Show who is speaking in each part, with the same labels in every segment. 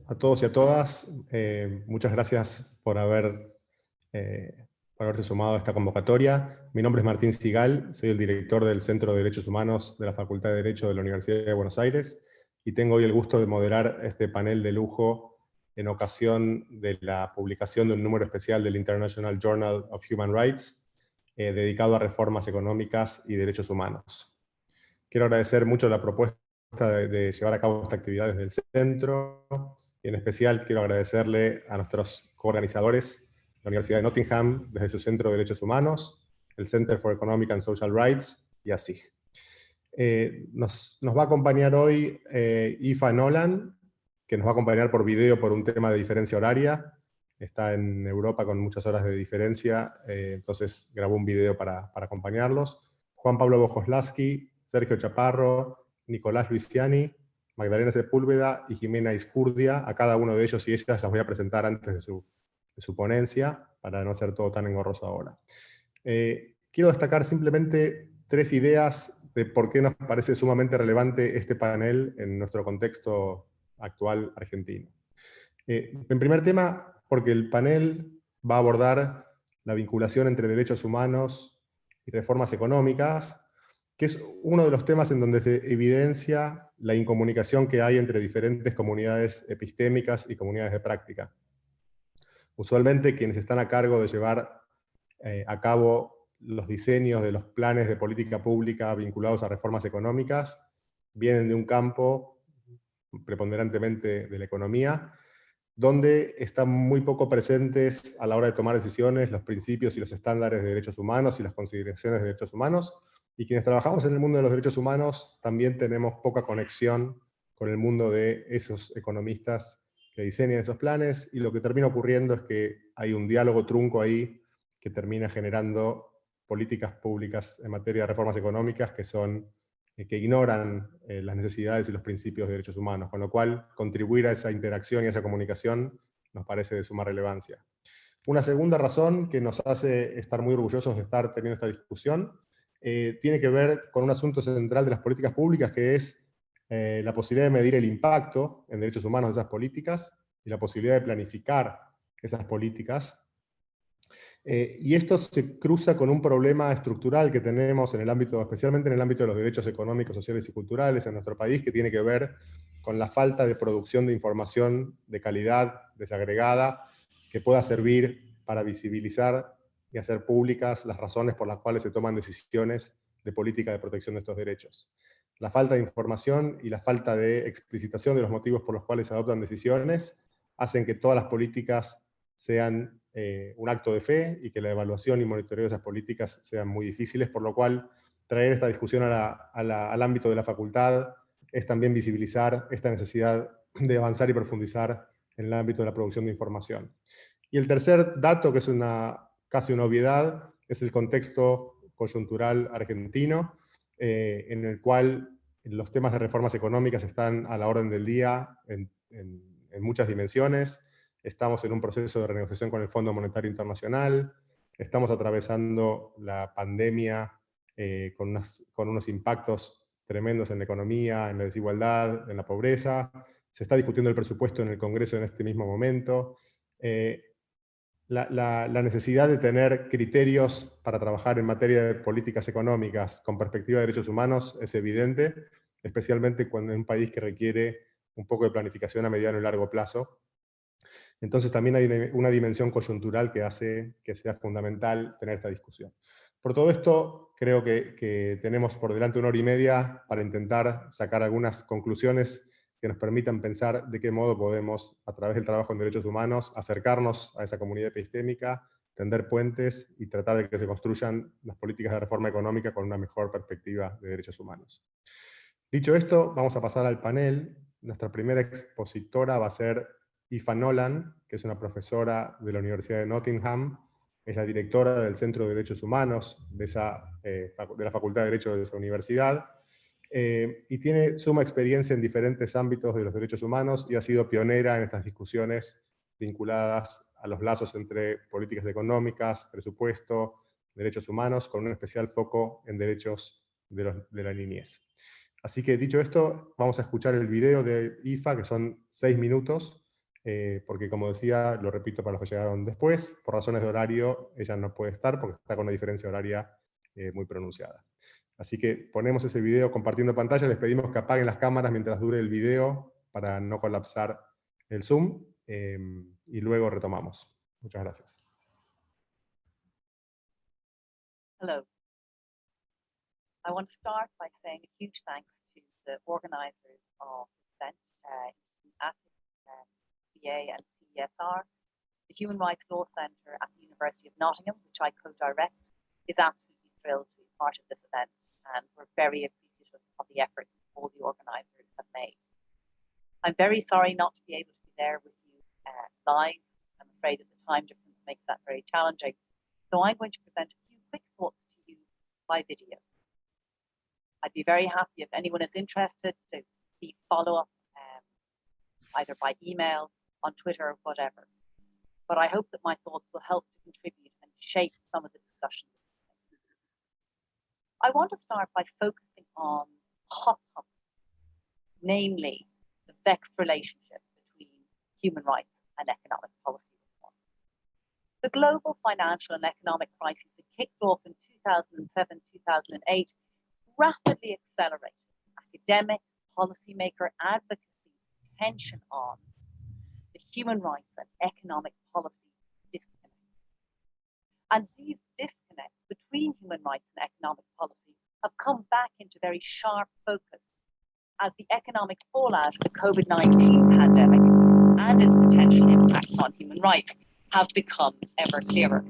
Speaker 1: a todos y a todas. Muchas gracias por haberse sumado a esta convocatoria. Mi nombre es Martín Sigal, soy el director del Centro de Derechos Humanos de la Facultad de Derecho de la Universidad de Buenos Aires, y tengo hoy el gusto de moderar este panel de lujo en ocasión de la publicación de un número especial del International Journal of Human Rights, dedicado a reformas económicas y derechos humanos. Quiero agradecer mucho la propuesta de llevar a cabo esta actividad desde el centro, y en especial quiero agradecerle a nuestros coorganizadores, la Universidad de Nottingham, desde su Centro de Derechos Humanos, el Center for Economic and Social Rights y ASIG. Nos va a acompañar hoy Aoife Nolan, que nos va a acompañar por video por un tema de diferencia horaria. Está en Europa con muchas horas de diferencia, entonces grabó un video para acompañarlos. Juan Pablo Bojoslawski, Sergio Chaparro, Nicolás Luisiani, Magdalena Sepúlveda y Jimena Izcurdia. A cada uno de ellos y ellas las voy a presentar antes de su ponencia, para no hacer todo tan engorroso ahora. Quiero destacar simplemente 3 ideas de por qué nos parece sumamente relevante este panel en nuestro contexto actual argentino. En primer tema, porque el panel va a abordar la vinculación entre derechos humanos y reformas económicas, que es uno de los temas en donde se evidencia la incomunicación que hay entre diferentes comunidades epistémicas y comunidades de práctica. Usualmente quienes están a cargo de llevar a cabo los diseños de los planes de política pública vinculados a reformas económicas vienen de un campo preponderantemente de la economía, donde están muy poco presentes a la hora de tomar decisiones los principios y los estándares de derechos humanos y las consideraciones de derechos humanos, y quienes trabajamos en el mundo de los derechos humanos también tenemos poca conexión con el mundo de esos economistas que diseñan esos planes, y lo que termina ocurriendo es que hay un diálogo trunco ahí que termina generando políticas públicas en materia de reformas económicas que ignoran las necesidades y los principios de derechos humanos, con lo cual contribuir a esa interacción y a esa comunicación nos parece de suma relevancia. Una segunda razón que nos hace estar muy orgullosos de estar teniendo esta discusión tiene que ver con un asunto central de las políticas públicas, que es la posibilidad de medir el impacto en derechos humanos de esas políticas y la posibilidad de planificar esas políticas. Y esto se cruza con un problema estructural que tenemos en el ámbito, especialmente en el ámbito de los derechos económicos, sociales y culturales en nuestro país, que tiene que ver con la falta de producción de información de calidad, desagregada, que pueda servir para visibilizar y hacer públicas las razones por las cuales se toman decisiones de política de protección de estos derechos. La falta de información y la falta de explicitación de los motivos por los cuales se adoptan decisiones hacen que todas las políticas sean un acto de fe, y que la evaluación y monitoreo de esas políticas sean muy difíciles, por lo cual traer esta discusión al ámbito de la facultad es también visibilizar esta necesidad de avanzar y profundizar en el ámbito de la producción de información. Y el tercer dato, que es casi una obviedad, es el contexto coyuntural argentino, en el cual los temas de reformas económicas están a la orden del día en muchas dimensiones. Estamos en un proceso de renegociación con el Fondo Monetario Internacional, estamos atravesando la pandemia con unos impactos tremendos en la economía, en la desigualdad, en la pobreza. Se está discutiendo el presupuesto en el Congreso en este mismo momento. La necesidad de tener criterios para trabajar en materia de políticas económicas con perspectiva de derechos humanos es evidente, especialmente cuando en un país que requiere un poco de planificación a mediano y largo plazo. Entonces también hay una dimensión coyuntural que hace que sea fundamental tener esta discusión. Por todo esto, creo que tenemos por delante 1 hora y media para intentar sacar algunas conclusiones que nos permitan pensar de qué modo podemos, a través del trabajo en derechos humanos, acercarnos a esa comunidad epistémica, tender puentes y tratar de que se construyan las políticas de reforma económica con una mejor perspectiva de derechos humanos. Dicho esto, vamos a pasar al panel. Nuestra primera expositora va a ser Aoife Nolan, que es una profesora de la Universidad de Nottingham, es la directora del Centro de Derechos Humanos de la Facultad de Derecho de esa universidad, y tiene suma experiencia en diferentes ámbitos de los derechos humanos y ha sido pionera en estas discusiones vinculadas a los lazos entre políticas económicas, presupuesto, derechos humanos, con un especial foco en derechos de la niñez. Así que dicho esto, vamos a escuchar el video de Aoife, que son 6 minutos, porque como decía, lo repito para los que llegaron después, por razones de horario ella no puede estar porque está con una diferencia horaria muy pronunciada. Así que ponemos ese video compartiendo pantalla, les pedimos que apaguen las cámaras mientras dure el video para no colapsar el Zoom, y luego retomamos. Muchas gracias.
Speaker 2: Hello. I want to start by saying a huge thanks to the organizers of the event, BA and CESR. The Human Rights Law Centre at the University of Nottingham, which I co-direct, is absolutely thrilled to be part of this event, and we're very appreciative of the efforts all the organisers have made. I'm very sorry not to be able to be there with you live. I'm afraid that the time difference makes that very challenging. So I'm going to present a few quick thoughts to you by video. I'd be very happy if anyone is interested to see follow-up either by email, on Twitter, or whatever. But I hope that my thoughts will help to contribute and shape some of the discussions. I want to start by focusing on hot topics, namely the vexed relationship between human rights and economic policy reform. The global financial and economic crisis that kicked off in 2007-2008 rapidly accelerated academic, policymaker advocacy tension on the human rights and economic policy disconnect. And these disconnects between human rights and economic policy have come back into very sharp focus as the economic fallout of the COVID-19 pandemic and its potential impacts on human rights have become ever clearer.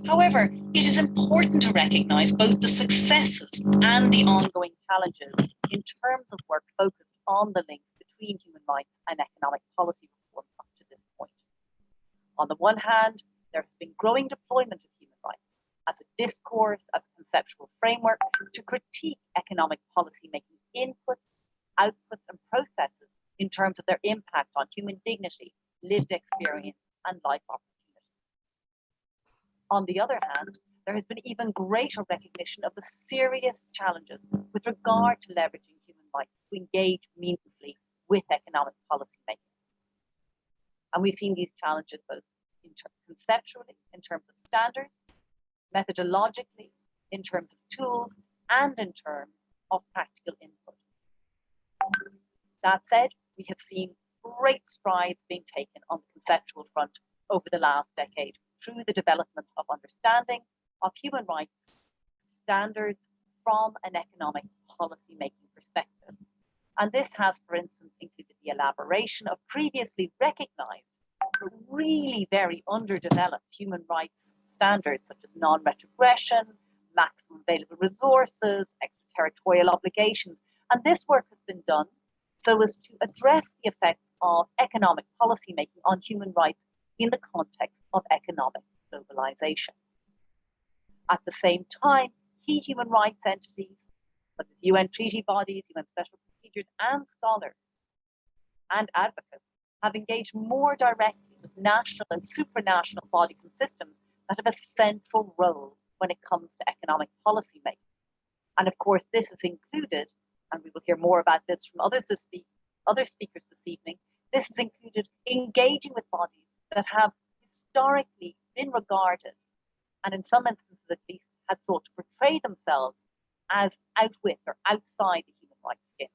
Speaker 2: However, it is important to recognise both the successes and the ongoing challenges in terms of work focused on the link between human rights and economic policy reform up to this point. On the one hand, there has been growing deployment of human rights as a discourse, as a conceptual framework to critique economic policy-making inputs, outputs, and processes in terms of their impact on human dignity, lived experience, and life opportunities. On the other hand, there has been even greater recognition of the serious challenges with regard to leveraging human rights to engage meaningfully with economic policy making. And we've seen these challenges both conceptually, in terms of standards, methodologically, in terms of tools, and in terms of practical input. That said, we have seen great strides being taken on the conceptual front over the last decade through the development of understanding of human rights standards from an economic policy-making perspective. And this has, for instance, included the elaboration of previously recognized, but really very underdeveloped human rights standards such as non-retrogression, maximum available resources, extraterritorial obligations. And this work has been done so as to address the effects of economic policymaking on human rights in the context of economic globalization. At the same time, key human rights entities, such as UN treaty bodies, UN special procedures, and scholars and advocates have engaged more directly with national and supranational bodies and systems that have a central role when it comes to economic policy making. And of course, this is included, and we will hear more about this from other speakers this evening, this is included engaging with bodies that have historically been regarded, and in some instances at least, had sought to portray themselves as out with or outside the human rights schema.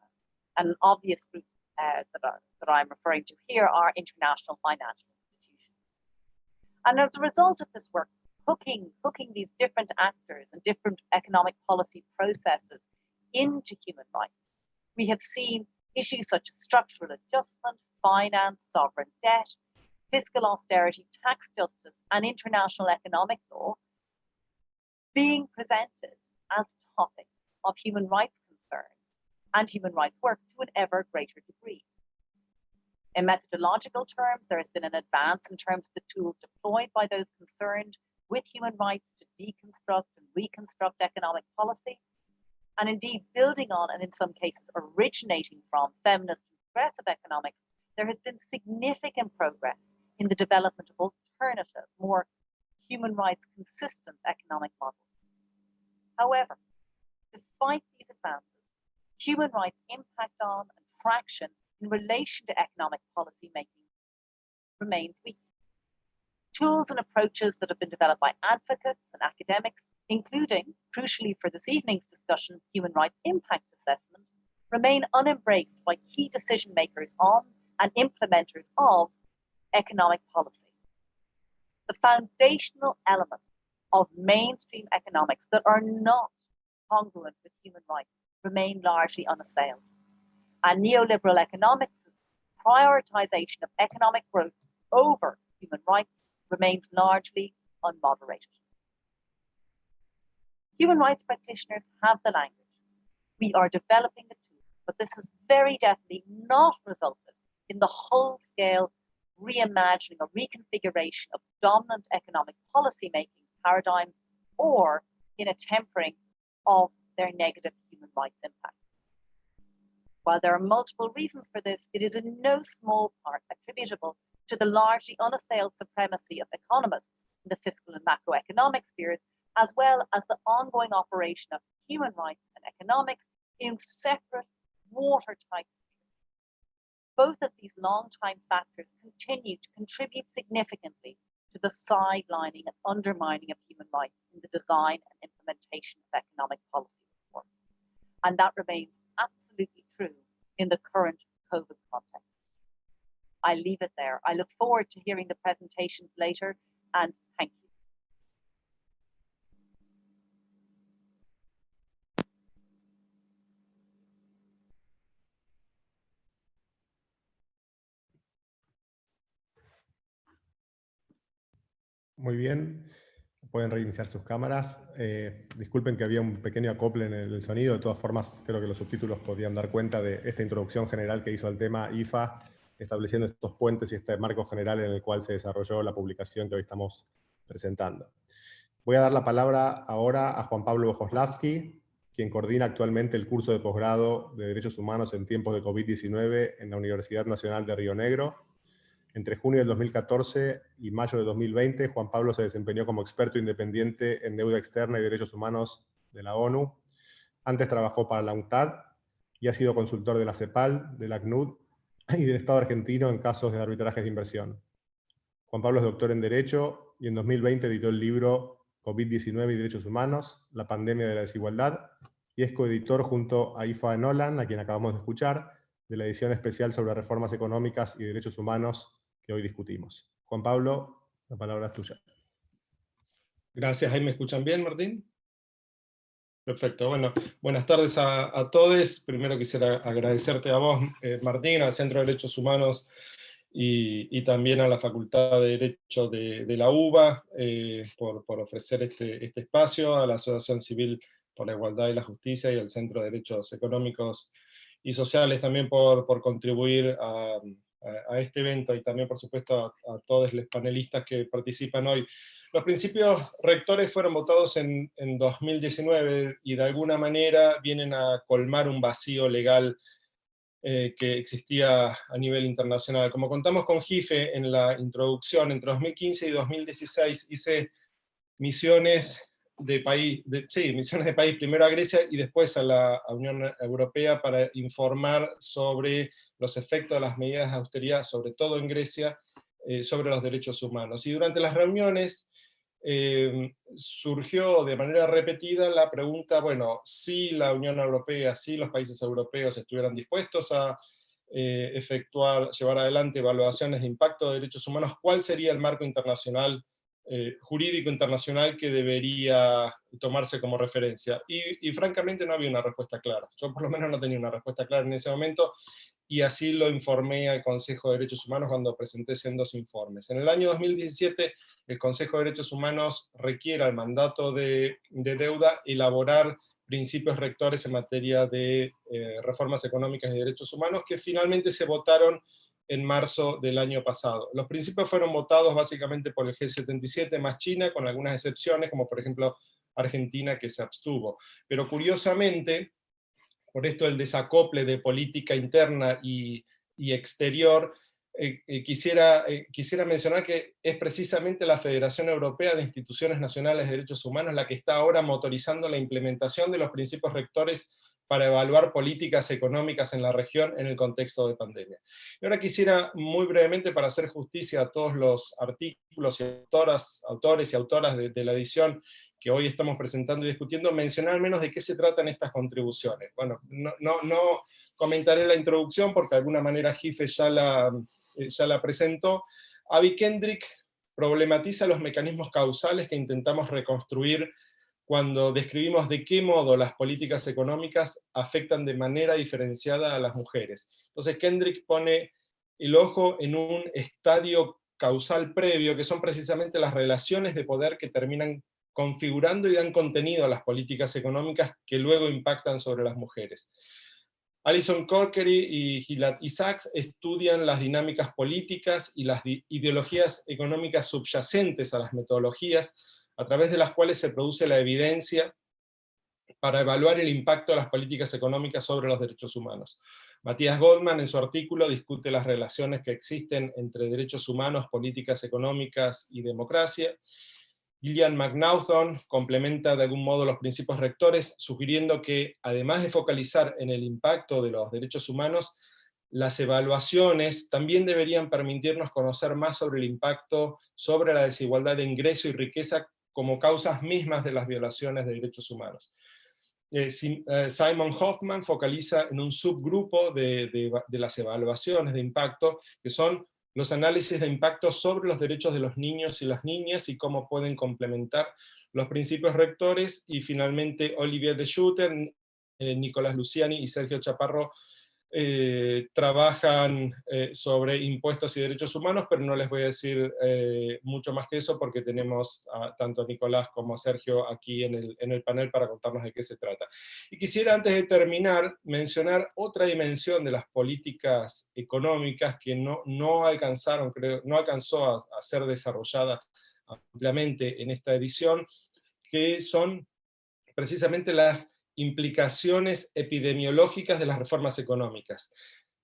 Speaker 2: And an obvious group that I'm referring to here are international financial institutions. And as a result of this work, hooking these different actors and different economic policy processes into human rights, we have seen issues such as structural adjustment, finance, sovereign debt, fiscal austerity, tax justice, and international economic law being presented as topics of human rights concern and human rights work to an ever greater degree. In methodological terms, there has been an advance in terms of the tools deployed by those concerned with human rights to deconstruct and reconstruct economic policy, and indeed building on, and in some cases originating from, feminist and progressive economics, there has been significant progress in the development of alternative, more human rights consistent economic models. However, despite these advances, human rights impact on and traction in relation to economic policy making remains weak. Tools and approaches that have been developed by advocates and academics, including, crucially for this evening's discussion, human rights impact assessment, remain unembraced by key decision makers on and implementers of economic policy. The foundational elements of mainstream economics that are not congruent with human rights remain largely unassailed. And neoliberal economics' prioritization of economic growth over human rights remains largely unmoderated. Human rights practitioners have the language. We are developing the tools, but this has very definitely not resulted in the whole-scale reimagining or reconfiguration of dominant economic policy-making paradigms or in a tempering of their negative human rights impact. While there are multiple reasons for this, it is in no small part attributable to the largely unassailed supremacy of economists in the fiscal and macroeconomic spheres, as well as the ongoing operation of human rights and economics in separate, watertight spheres. Both of these long-time factors continue to contribute significantly to the sidelining and undermining of human rights in the design and implementation of economic policy reform. And that remains absolutely true in the current COVID context. I leave it there. I look forward to hearing the presentations later, and thank you.
Speaker 1: Muy bien, pueden reiniciar sus cámaras. Disculpen que había un pequeño acople en el sonido, de todas formas creo que los subtítulos podían dar cuenta de esta introducción general que hizo al tema IFA, estableciendo estos puentes y este marco general en el cual se desarrolló la publicación que hoy estamos presentando. Voy a dar la palabra ahora a Juan Pablo Bojoslavsky, quien coordina actualmente el curso de posgrado de Derechos Humanos en tiempos de COVID-19 en la Universidad Nacional de Río Negro. Entre junio del 2014 y mayo de 2020, Juan Pablo se desempeñó como experto independiente en deuda externa y derechos humanos de la ONU. Antes trabajó para la UNCTAD y ha sido consultor de la CEPAL, de la ACNUD y del Estado argentino en casos de arbitrajes de inversión. Juan Pablo es doctor en Derecho y en 2020 editó el libro COVID-19 y Derechos Humanos, la pandemia de la desigualdad, y es coeditor junto a Aoife Nolan, a quien acabamos de escuchar, de la edición especial sobre reformas económicas y derechos humanos que hoy discutimos. Juan Pablo, la palabra es tuya.
Speaker 3: Gracias, ahí me escuchan bien, Martín. Perfecto, bueno, buenas tardes a todos. Primero quisiera agradecerte a vos, Martín, al Centro de Derechos Humanos y también a la Facultad de Derecho de la UBA por ofrecer este espacio, a la Asociación Civil por la Igualdad y la Justicia y al Centro de Derechos Económicos y Sociales también por contribuir a este evento, y también por supuesto a todos los panelistas que participan hoy. Los principios rectores fueron votados en 2019 y de alguna manera vienen a colmar un vacío legal que existía a nivel internacional. Como contamos con Gife en la introducción, entre 2015 y 2016 hice misiones de país, primero a Grecia y después a la Unión Europea para informar sobre los efectos de las medidas de austeridad, sobre todo en Grecia, sobre los derechos humanos. Y durante las reuniones surgió de manera repetida la pregunta, bueno, si la Unión Europea, si los países europeos estuvieran dispuestos a llevar adelante evaluaciones de impacto de derechos humanos, ¿cuál sería el marco internacional, jurídico internacional que debería tomarse como referencia? Y francamente no había una respuesta clara. Yo por lo menos no tenía una respuesta clara en ese momento, y así lo informé al Consejo de Derechos Humanos cuando presenté sendos informes. En el año 2017, el Consejo de Derechos Humanos requiere al mandato de deuda elaborar principios rectores en materia de reformas económicas y derechos humanos, que finalmente se votaron en marzo del año pasado. Los principios fueron votados básicamente por el G77 más China, con algunas excepciones, como por ejemplo Argentina, que se abstuvo. Pero curiosamente, por esto el desacople de política interna y exterior, quisiera mencionar que es precisamente la Federación Europea de Instituciones Nacionales de Derechos Humanos la que está ahora motorizando la implementación de los principios rectores para evaluar políticas económicas en la región en el contexto de pandemia. Y ahora quisiera muy brevemente, para hacer justicia a todos los artículos y autores y autoras de la edición que hoy estamos presentando y discutiendo, mencionar al menos de qué se tratan estas contribuciones. Bueno, no comentaré la introducción porque de alguna manera Gife ya la presentó. Avi Kendrick problematiza los mecanismos causales que intentamos reconstruir cuando describimos de qué modo las políticas económicas afectan de manera diferenciada a las mujeres. Entonces Kendrick pone el ojo en un estadio causal previo, que son precisamente las relaciones de poder que terminan configurando y dan contenido a las políticas económicas que luego impactan sobre las mujeres. Alison Corkery y Gilad Isaacs estudian las dinámicas políticas y las ideologías económicas subyacentes a las metodologías, a través de las cuales se produce la evidencia para evaluar el impacto de las políticas económicas sobre los derechos humanos. Matías Goldman en su artículo discute las relaciones que existen entre derechos humanos, políticas económicas y democracia. Gillian McNaughton complementa de algún modo los principios rectores, sugiriendo que, además de focalizar en el impacto de los derechos humanos, las evaluaciones también deberían permitirnos conocer más sobre el impacto sobre la desigualdad de ingreso y riqueza como causas mismas de las violaciones de derechos humanos. Simon Hoffman focaliza en un subgrupo de las evaluaciones de impacto, que son los análisis de impacto sobre los derechos de los niños y las niñas y cómo pueden complementar los principios rectores, y finalmente Olivier de Schutter, Nicolás Luciani y Sergio Chaparro trabajan sobre impuestos y derechos humanos, pero no les voy a decir mucho más que eso porque tenemos tanto a Nicolás como a Sergio aquí en el panel para contarnos de qué se trata. Y quisiera, antes de terminar, mencionar otra dimensión de las políticas económicas que no alcanzó a ser desarrollada ampliamente en esta edición, que son precisamente las implicaciones epidemiológicas de las reformas económicas.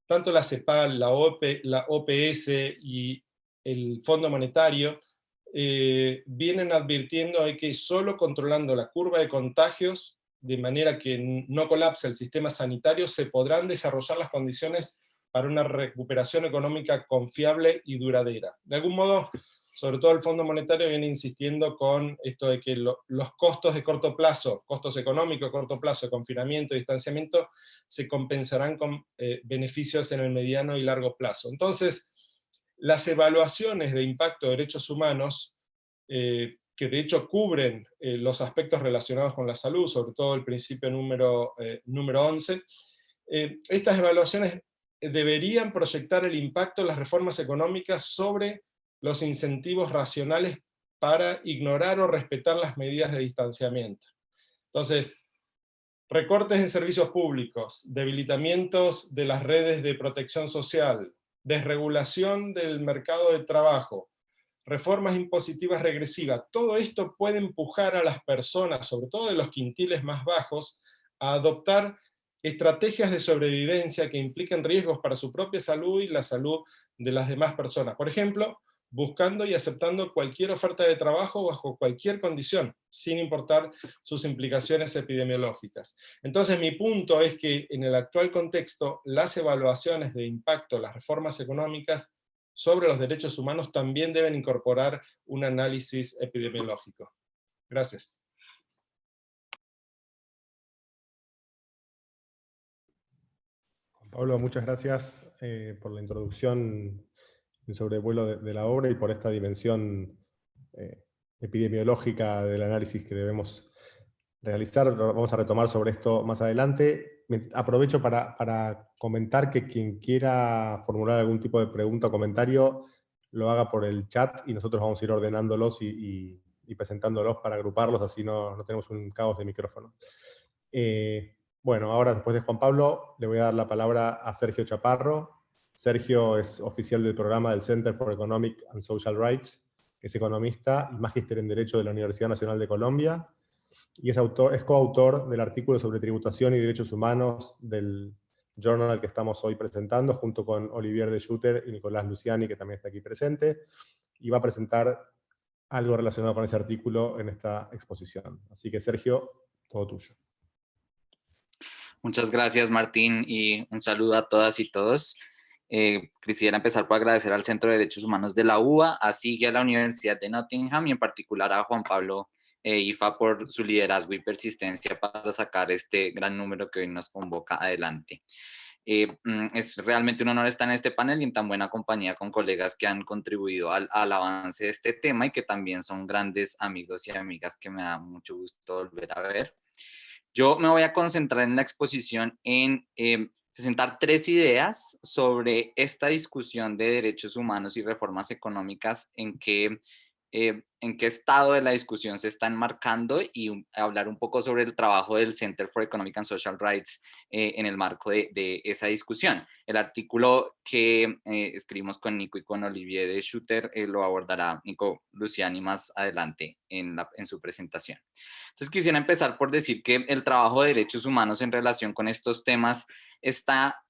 Speaker 3: Tanto la CEPAL, la OPS y el Fondo Monetario vienen advirtiendo de que solo controlando la curva de contagios, de manera que no colapse el sistema sanitario, se podrán desarrollar las condiciones para una recuperación económica confiable y duradera. De algún modo, sobre todo el Fondo Monetario viene insistiendo con esto de que los costos de corto plazo, costos económicos de corto plazo, de confinamiento y distanciamiento, se compensarán con beneficios en el mediano y largo plazo. Entonces, las evaluaciones de impacto de derechos humanos, que de hecho cubren los aspectos relacionados con la salud, sobre todo el principio número 11, estas evaluaciones deberían proyectar el impacto de las reformas económicas sobre los incentivos racionales para ignorar o respetar las medidas de distanciamiento. Entonces, recortes en servicios públicos, debilitamientos de las redes de protección social, desregulación del mercado de trabajo, reformas impositivas regresivas, todo esto puede empujar a las personas, sobre todo de los quintiles más bajos, a adoptar estrategias de sobrevivencia que impliquen riesgos para su propia salud y la salud de las demás personas. Por ejemplo, buscando y aceptando cualquier oferta de trabajo bajo cualquier condición, sin importar sus implicaciones epidemiológicas. Entonces mi punto es que en el actual contexto, las evaluaciones de impacto de las reformas económicas sobre los derechos humanos también deben incorporar un análisis epidemiológico. Gracias.
Speaker 1: Juan Pablo, muchas gracias por la introducción, el sobrevuelo de la obra y por esta dimensión epidemiológica del análisis que debemos realizar. Vamos a retomar sobre esto más adelante. Aprovecho para comentar que quien quiera formular algún tipo de pregunta o comentario lo haga por el chat y nosotros vamos a ir ordenándolos y presentándolos para agruparlos, así no tenemos un caos de micrófono. Bueno, ahora después de Juan Pablo le voy a dar la palabra a Sergio Chaparro. Sergio es oficial del programa del Center for Economic and Social Rights, es economista y magíster en Derecho de la Universidad Nacional de Colombia, y es coautor del artículo sobre tributación y derechos humanos del journal que estamos hoy presentando, junto con Olivier de Schutter y Nicolás Luciani, que también está aquí presente, y va a presentar algo relacionado con ese artículo en esta exposición. Así que Sergio, todo tuyo.
Speaker 4: Muchas gracias, Martín, y un saludo a todas y todos. Quisiera empezar por agradecer al Centro de Derechos Humanos de la UBA, a SIG y a la Universidad de Nottingham, y en particular a Juan Pablo IFA por su liderazgo y persistencia para sacar este gran número que hoy nos convoca adelante. Es realmente un honor estar en este panel y en tan buena compañía con colegas que han contribuido al avance de este tema y que también son grandes amigos y amigas que me da mucho gusto volver a ver. Yo me voy a concentrar en la exposición en presentar 3 ideas sobre esta discusión de derechos humanos y reformas económicas, en qué estado de la discusión se está enmarcando, y hablar un poco sobre el trabajo del Center for Economic and Social Rights en el marco de esa discusión. El artículo que escribimos con Nico y con Olivier de Schutter lo abordará Nico Luciani más adelante en su presentación. Entonces quisiera empezar por decir que el trabajo de derechos humanos en relación con estos temas está,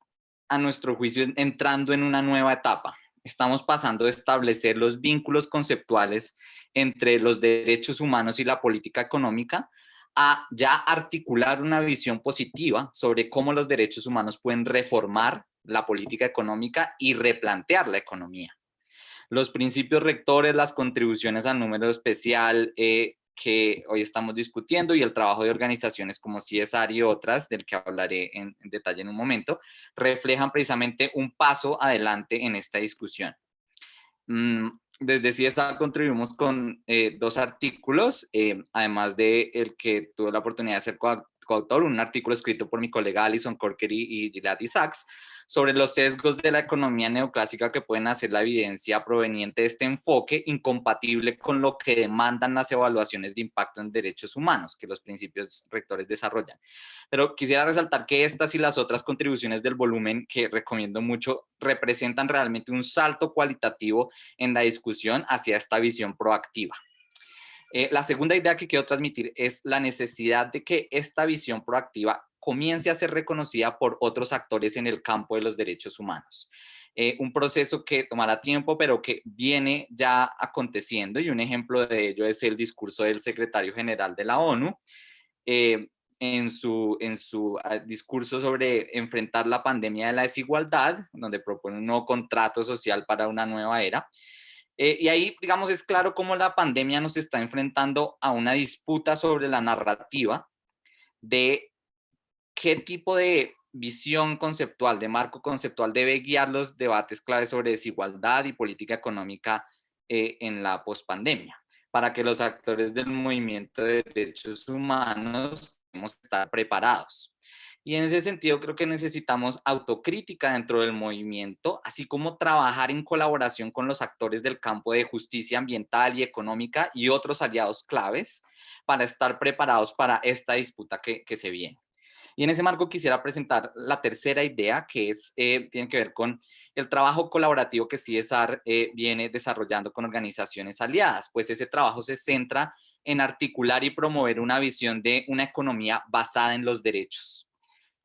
Speaker 4: a nuestro juicio, entrando en una nueva etapa. Estamos pasando de establecer los vínculos conceptuales entre los derechos humanos y la política económica a ya articular una visión positiva sobre cómo los derechos humanos pueden reformar la política económica y replantear la economía. Los principios rectores, las contribuciones al número especial que hoy estamos discutiendo y el trabajo de organizaciones como CSR y otras, del que hablaré en detalle en un momento, reflejan precisamente un paso adelante en esta discusión. Desde CSR contribuimos con 2 artículos, además de el que tuve la oportunidad de ser coautor, un artículo escrito por mi colega Alison Corker y Gilad Isaacs, sobre los sesgos de la economía neoclásica que pueden hacer la evidencia proveniente de este enfoque incompatible con lo que demandan las evaluaciones de impacto en derechos humanos que los principios rectores desarrollan. Pero quisiera resaltar que estas y las otras contribuciones del volumen, que recomiendo mucho, representan realmente un salto cualitativo en la discusión hacia esta visión proactiva. La segunda idea que quiero transmitir es la necesidad de que esta visión proactiva comience a ser reconocida por otros actores en el campo de los derechos humanos. Un proceso que tomará tiempo, pero que viene ya aconteciendo, y un ejemplo de ello es el discurso del secretario general de la ONU, en su discurso sobre enfrentar la pandemia de la desigualdad, donde propone un nuevo contrato social para una nueva era. Y ahí, digamos, es claro cómo la pandemia nos está enfrentando a una disputa sobre la narrativa de qué tipo de visión conceptual, de marco conceptual debe guiar los debates claves sobre desigualdad y política económica en la pospandemia, para que los actores del movimiento de derechos humanos debemos estar preparados. Y en ese sentido creo que necesitamos autocrítica dentro del movimiento, así como trabajar en colaboración con los actores del campo de justicia ambiental y económica y otros aliados claves para estar preparados para esta disputa que se viene. Y en ese marco quisiera presentar la tercera idea, que tiene que ver con el trabajo colaborativo que CSR viene desarrollando con organizaciones aliadas, pues ese trabajo se centra en articular y promover una visión de una economía basada en los derechos.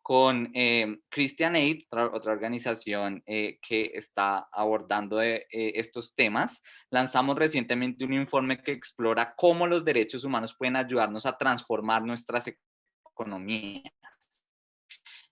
Speaker 4: Con Christian Aid, otra organización que está abordando estos temas, lanzamos recientemente un informe que explora cómo los derechos humanos pueden ayudarnos a transformar nuestras economías.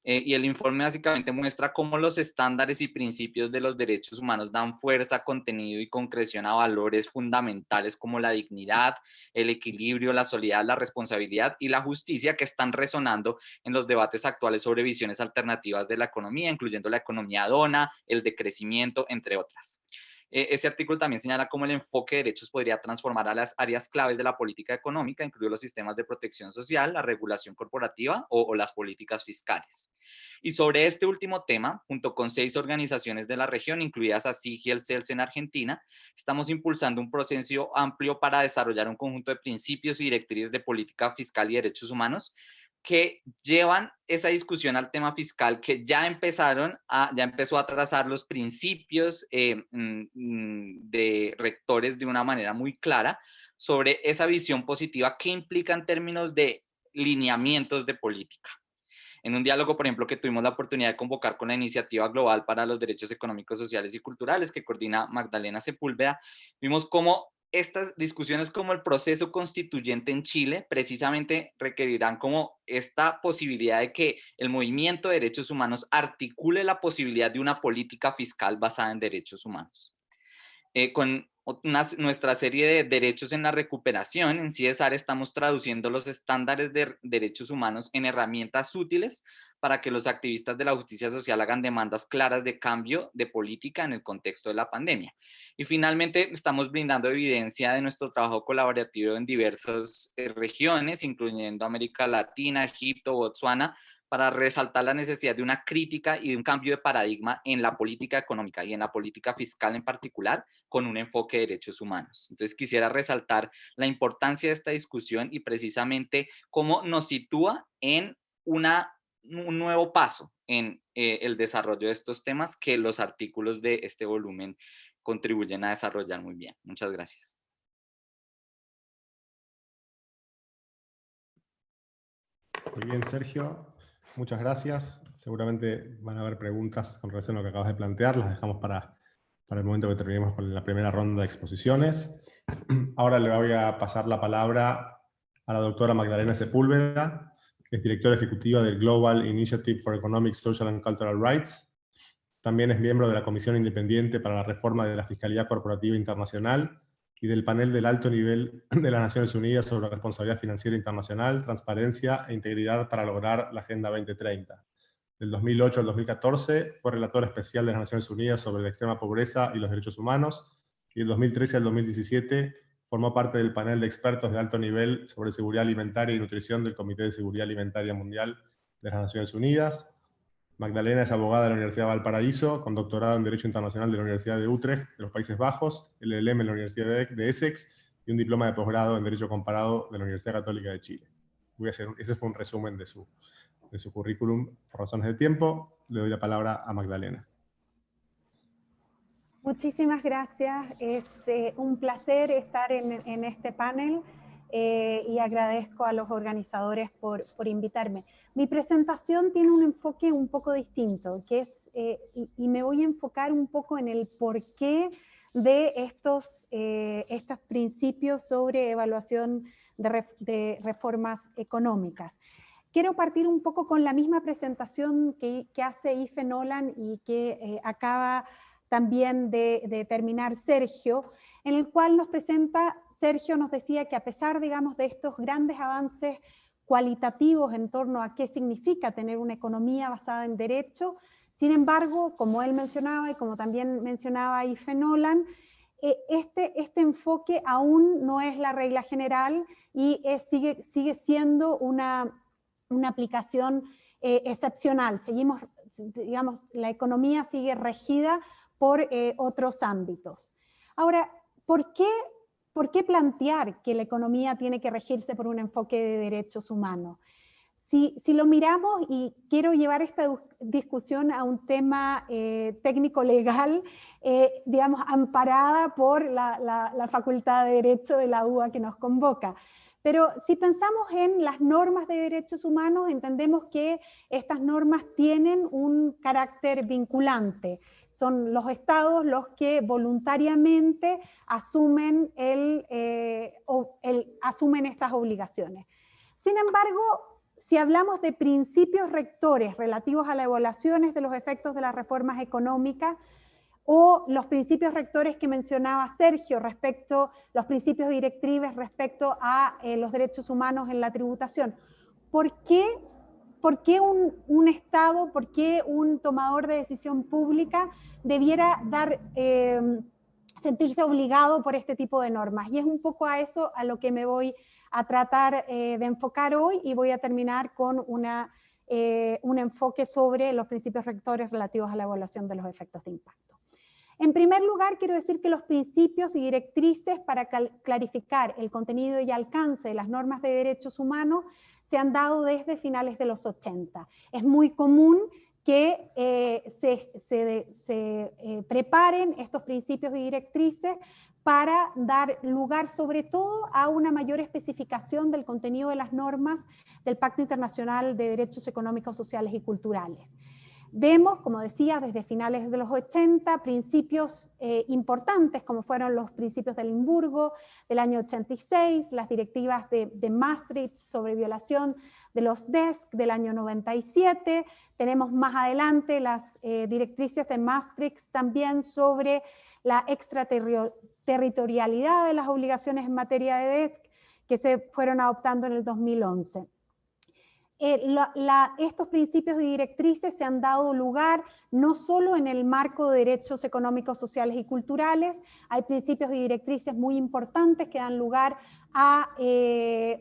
Speaker 4: Y el informe básicamente muestra cómo los estándares y principios de los derechos humanos dan fuerza, contenido y concreción a valores fundamentales como la dignidad, el equilibrio, la solidaridad, la responsabilidad y la justicia, que están resonando en los debates actuales sobre visiones alternativas de la economía, incluyendo la economía dona, el decrecimiento, entre otras. Ese artículo también señala cómo el enfoque de derechos podría transformar a las áreas claves de la política económica, incluidos los sistemas de protección social, la regulación corporativa o las políticas fiscales. Y sobre este último tema, junto con 6 organizaciones de la región, incluidas ASIG y el CELS en Argentina, estamos impulsando un proceso amplio para desarrollar un conjunto de principios y directrices de política fiscal y derechos humanos que llevan esa discusión al tema fiscal, que ya empezó a trazar los principios de rectores de una manera muy clara sobre esa visión positiva que implica en términos de lineamientos de política. En un diálogo, por ejemplo, que tuvimos la oportunidad de convocar con la Iniciativa Global para los Derechos Económicos, Sociales y Culturales, que coordina Magdalena Sepúlveda, vimos cómo estas discusiones como el proceso constituyente en Chile precisamente requerirán como esta posibilidad de que el movimiento de derechos humanos articule la posibilidad de una política fiscal basada en derechos humanos. Con nuestra serie de derechos en la recuperación, en CSR estamos traduciendo los estándares de derechos humanos en herramientas útiles para que los activistas de la justicia social hagan demandas claras de cambio de política en el contexto de la pandemia. Y finalmente estamos brindando evidencia de nuestro trabajo colaborativo en diversas regiones, incluyendo América Latina, Egipto, Botsuana, para resaltar la necesidad de una crítica y de un cambio de paradigma en la política económica y en la política fiscal en particular, con un enfoque de derechos humanos. Entonces quisiera resaltar la importancia de esta discusión y precisamente cómo nos sitúa en un nuevo paso en el desarrollo de estos temas que los artículos de este volumen contribuyen a desarrollar muy bien. Muchas gracias.
Speaker 1: Muy bien, Sergio. Muchas gracias. Seguramente van a haber preguntas con relación a lo que acabas de plantear. Las dejamos para el momento que terminemos con la primera ronda de exposiciones. Ahora le voy a pasar la palabra a la doctora Magdalena Sepúlveda, que es directora ejecutiva del Global Initiative for Economic, Social and Cultural Rights. También es miembro de la Comisión Independiente para la Reforma de la Fiscalía Corporativa Internacional y del panel del alto nivel de las Naciones Unidas sobre responsabilidad financiera internacional, transparencia e integridad para lograr la Agenda 2030. Del 2008 al 2014 fue relatora especial de las Naciones Unidas sobre la extrema pobreza y los derechos humanos, y del 2013 al 2017 formó parte del panel de expertos de alto nivel sobre seguridad alimentaria y nutrición del Comité de Seguridad Alimentaria Mundial de las Naciones Unidas. Magdalena es abogada de la Universidad de Valparaíso, con doctorado en Derecho Internacional de la Universidad de Utrecht, de los Países Bajos, LLM en la Universidad de Essex, y un diploma de posgrado en Derecho Comparado de la Universidad Católica de Chile. Ese fue un resumen de su currículum. Por razones de tiempo, le doy la palabra a Magdalena.
Speaker 5: Muchísimas gracias. Es un placer estar en este panel y agradezco a los organizadores por invitarme. Mi presentación tiene un enfoque un poco distinto, que es, y me voy a enfocar un poco en el porqué de estos principios sobre evaluación de reformas económicas. Quiero partir un poco con la misma presentación que hace Aoife Nolan y que acaba también de terminar Sergio, en el cual nos presenta, Sergio nos decía que a pesar, digamos, de estos grandes avances cualitativos en torno a qué significa tener una economía basada en derecho, sin embargo, como él mencionaba y como también mencionaba Aoife Nolan, este enfoque aún no es la regla general y sigue siendo una aplicación excepcional. Seguimos, digamos, la economía sigue regida por otros ámbitos. Ahora, ¿por qué plantear que la economía tiene que regirse por un enfoque de derechos humanos? Si lo miramos, y quiero llevar esta discusión a un tema técnico-legal, digamos, amparada por la Facultad de Derecho de la UBA que nos convoca. Pero si pensamos en las normas de derechos humanos, entendemos que estas normas tienen un carácter vinculante. Son los estados los que voluntariamente asumen estas obligaciones. Sin embargo, si hablamos de principios rectores relativos a las evaluaciones de los efectos de las reformas económicas, o los principios rectores que mencionaba Sergio respecto, los principios directrices respecto a los derechos humanos en la tributación, ¿por qué un Estado, por qué un tomador de decisión pública debiera sentirse obligado por este tipo de normas? Y es un poco a eso a lo que me voy a tratar de enfocar hoy, y voy a terminar con un enfoque sobre los principios rectores relativos a la evaluación de los efectos de impacto. En primer lugar, quiero decir que los principios y directrices para clarificar el contenido y alcance de las normas de derechos humanos se han dado desde finales de los 80. Es muy común que se preparen estos principios y directrices para dar lugar sobre todo a una mayor especificación del contenido de las normas del Pacto Internacional de Derechos Económicos, Sociales y Culturales. Vemos, como decía, desde finales de los 80, principios importantes, como fueron los principios de Limburgo del año 86, las directivas de Maastricht sobre violación de los DESC del año 97, tenemos más adelante las directrices de Maastricht también sobre la extraterritorialidad de las obligaciones en materia de DESC, que se fueron adoptando en el 2011. Estos principios y directrices se han dado lugar no solo en el marco de derechos económicos, sociales y culturales, hay principios y directrices muy importantes que dan lugar a,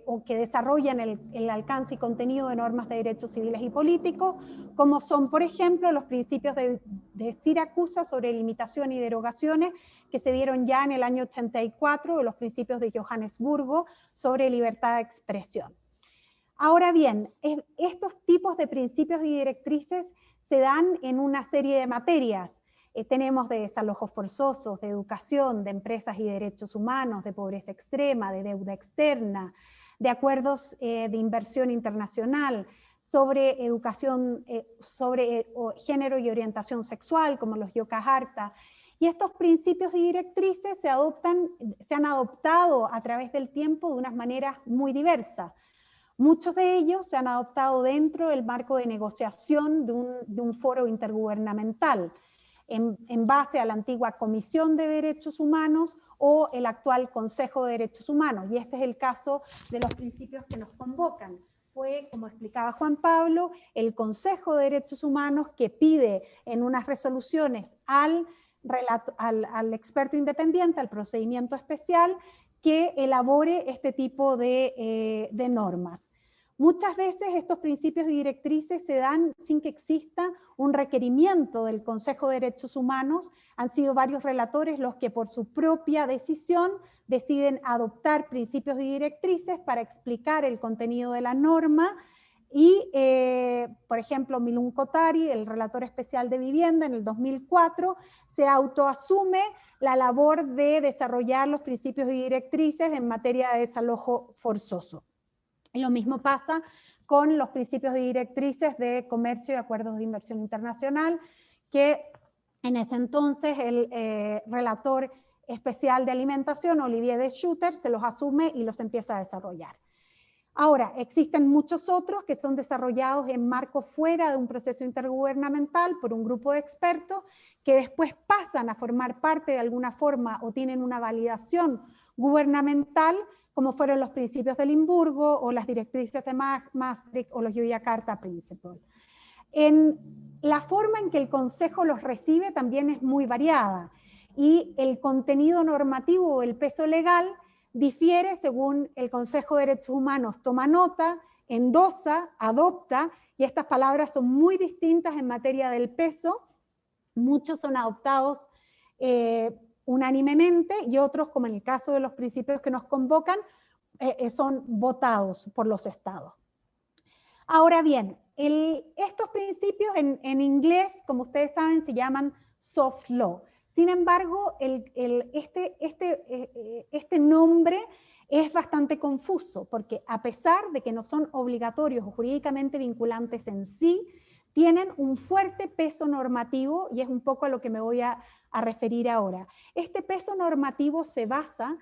Speaker 5: o que desarrollan el alcance y contenido de normas de derechos civiles y políticos, como son, por ejemplo, los principios de Siracusa sobre limitación y derogaciones, que se dieron ya en el año 84, o los principios de Johannesburgo sobre libertad de expresión. Ahora bien, estos tipos de principios y directrices se dan en una serie de materias. Tenemos de desalojos forzosos, de educación, de empresas y derechos humanos, de pobreza extrema, de deuda externa, de acuerdos de inversión internacional, sobre educación, sobre género y orientación sexual, como los Yogyakarta. Y estos principios y directrices se han adoptado a través del tiempo de unas maneras muy diversas. Muchos de ellos se han adoptado dentro del marco de negociación de un foro intergubernamental, en base a la antigua Comisión de Derechos Humanos o el actual Consejo de Derechos Humanos. Y este es el caso de los principios que nos convocan. Fue, como explicaba Juan Pablo, el Consejo de Derechos Humanos que pide en unas resoluciones al experto independiente, al procedimiento especial, que elabore este tipo de normas. Muchas veces estos principios y directrices se dan sin que exista un requerimiento del Consejo de Derechos Humanos. Han sido varios relatores los que por su propia decisión deciden adoptar principios y directrices para explicar el contenido de la norma. Y, por ejemplo, Milun Kotari, el relator especial de vivienda en el 2004, se autoasume la labor de desarrollar los principios y directrices en materia de desalojo forzoso. Lo mismo pasa con los principios y directrices de comercio y acuerdos de inversión internacional, que en ese entonces el relator especial de alimentación, Olivier de Schutter, se los asume y los empieza a desarrollar. Ahora, existen muchos otros que son desarrollados en marco fuera de un proceso intergubernamental por un grupo de expertos que después pasan a formar parte de alguna forma o tienen una validación gubernamental, como fueron los principios de Limburgo o las directrices de Maastricht o los Yogyakarta Principles. La forma en que el Consejo los recibe también es muy variada y el contenido normativo o el peso legal difiere según el Consejo de Derechos Humanos toma nota, endosa, adopta, y estas palabras son muy distintas en materia del peso. Muchos son adoptados unánimemente y otros, como en el caso de los principios que nos convocan, son votados por los estados. Ahora bien, estos principios en inglés, como ustedes saben, se llaman soft law. Sin embargo, este nombre es bastante confuso, porque a pesar de que no son obligatorios o jurídicamente vinculantes en sí, tienen un fuerte peso normativo, y es un poco a lo que me voy a referir ahora. Este peso normativo se basa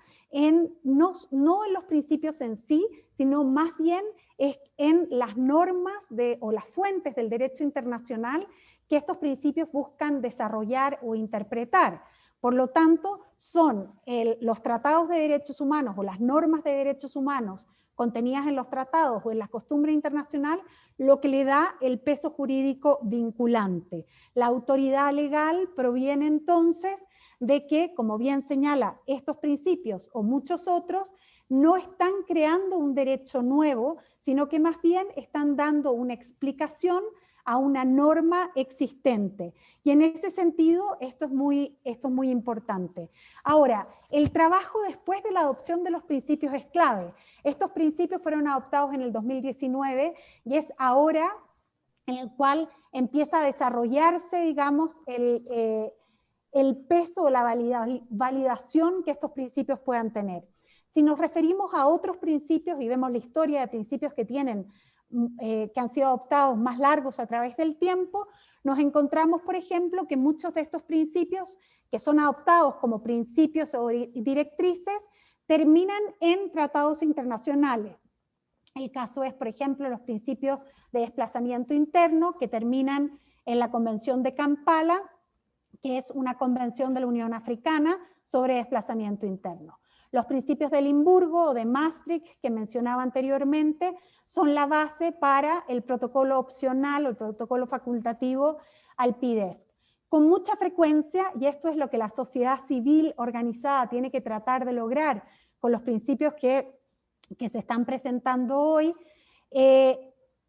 Speaker 5: no en los principios en sí, sino más bien en las normas o las fuentes del derecho internacional que estos principios buscan desarrollar o interpretar. Por lo tanto, son los tratados de derechos humanos o las normas de derechos humanos contenidas en los tratados o en la costumbre internacional lo que le da el peso jurídico vinculante. La autoridad legal proviene entonces de que, como bien señala, estos principios o muchos otros no están creando un derecho nuevo, sino que más bien están dando una explicación a una norma existente. Y en ese sentido, esto es muy importante. Ahora, el trabajo después de la adopción de los principios es clave. Estos principios fueron adoptados en el 2019 y es ahora en el cual empieza a desarrollarse, digamos, el peso o la validación que estos principios puedan tener. Si nos referimos a otros principios y vemos la historia de principios que han sido adoptados más largos a través del tiempo, nos encontramos, por ejemplo, que muchos de estos principios, que son adoptados como principios o directrices, terminan en tratados internacionales. El caso es, por ejemplo, los principios de desplazamiento interno, que terminan en la Convención de Kampala, que es una convención de la Unión Africana sobre desplazamiento interno. Los principios de Limburgo o de Maastricht, que mencionaba anteriormente, son la base para el protocolo opcional o el protocolo facultativo al PIDESC. Con mucha frecuencia, y esto es lo que la sociedad civil organizada tiene que tratar de lograr con los principios que se están presentando hoy,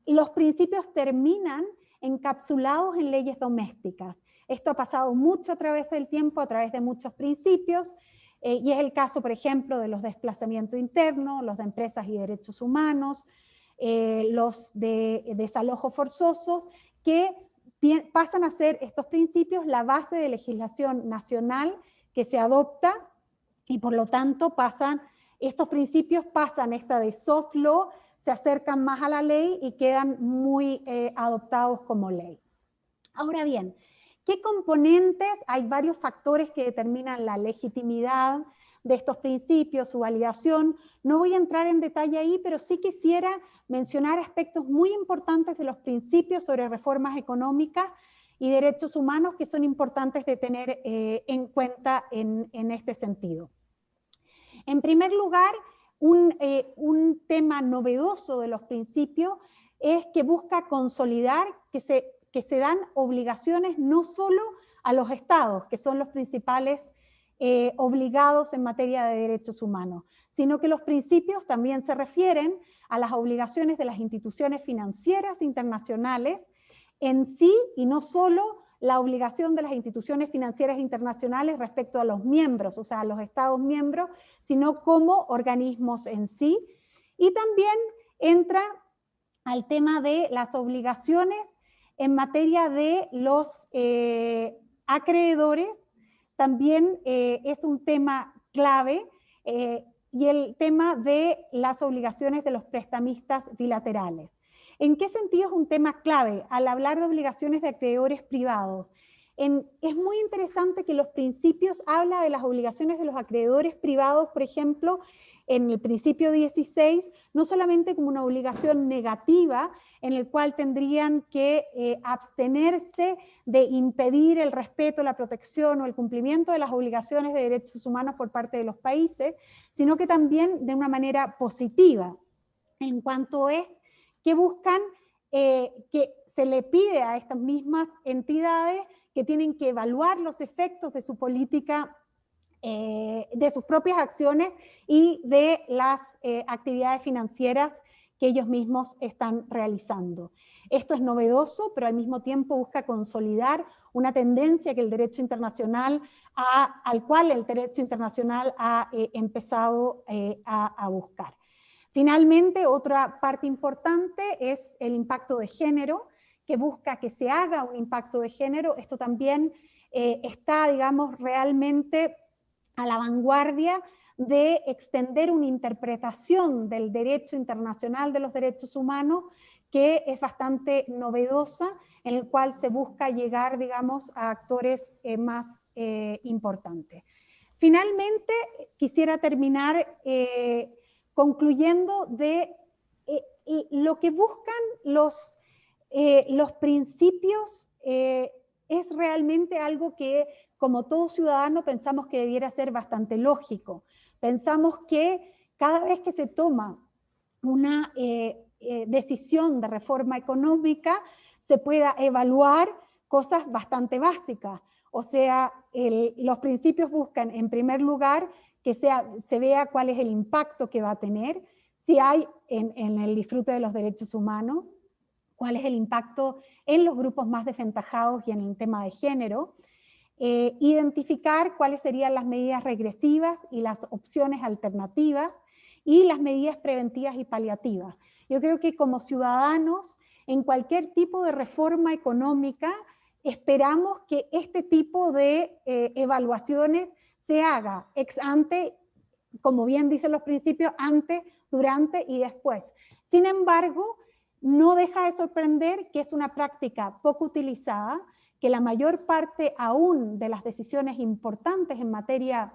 Speaker 5: los principios terminan encapsulados en leyes domésticas. Esto ha pasado mucho a través del tiempo, a través de muchos principios, y es el caso, por ejemplo, de los de desplazamiento interno, los de empresas y derechos humanos, los de desalojo forzosos, que pasan a ser estos principios la base de legislación nacional que se adopta, y por lo tanto estos principios pasan esta de soft law, se acercan más a la ley y quedan muy adoptados como ley. Ahora bien, ¿qué componentes? Hay varios factores que determinan la legitimidad de estos principios, su validación. No voy a entrar en detalle ahí, pero sí quisiera mencionar aspectos muy importantes de los principios sobre reformas económicas y derechos humanos que son importantes de tener en cuenta en este sentido. En primer lugar, un tema novedoso de los principios es que busca consolidar que se dan obligaciones no solo a los estados, que son los principales obligados en materia de derechos humanos, sino que los principios también se refieren a las obligaciones de las instituciones financieras internacionales en sí, y no solo la obligación de las instituciones financieras internacionales respecto a los miembros, o sea, a los estados miembros, sino como organismos en sí. Y también entra al tema de las obligaciones en materia de los acreedores, también es un tema clave, y el tema de las obligaciones de los prestamistas bilaterales. ¿En qué sentido es un tema clave? Al hablar de obligaciones de acreedores privados, es muy interesante que los principios habla de las obligaciones de los acreedores privados, por ejemplo, en el principio 16, no solamente como una obligación negativa, en el cual tendrían que abstenerse de impedir el respeto, la protección o el cumplimiento de las obligaciones de derechos humanos por parte de los países, sino que también de una manera positiva, en cuanto es que buscan que se le pide a estas mismas entidades que tienen que evaluar los efectos de su política, de sus propias acciones y de las actividades financieras que ellos mismos están realizando. Esto es novedoso, pero al mismo tiempo busca consolidar una tendencia que el derecho internacional al cual el derecho internacional ha empezado a buscar. Finalmente, otra parte importante es el impacto de género, que busca que se haga un impacto de género. Esto también está, digamos, realmente a la vanguardia de extender una interpretación del derecho internacional de los derechos humanos que es bastante novedosa, en el cual se busca llegar, digamos, a actores más importantes. Finalmente, quisiera terminar concluyendo de lo que buscan los principios es realmente algo que, como todo ciudadano, pensamos que debiera ser bastante lógico. Pensamos que cada vez que se toma una decisión de reforma económica, se pueda evaluar cosas bastante básicas. O sea, los principios buscan, en primer lugar, que se vea cuál es el impacto que va a tener, si hay en el disfrute de los derechos humanos, cuál es el impacto en los grupos más desventajados y en el tema de género, identificar cuáles serían las medidas regresivas y las opciones alternativas, y las medidas preventivas y paliativas. Yo creo que como ciudadanos, en cualquier tipo de reforma económica, esperamos que este tipo de evaluaciones se haga ex ante, como bien dicen los principios, antes, durante y después. Sin embargo, no deja de sorprender que es una práctica poco utilizada, que la mayor parte aún de las decisiones importantes en materia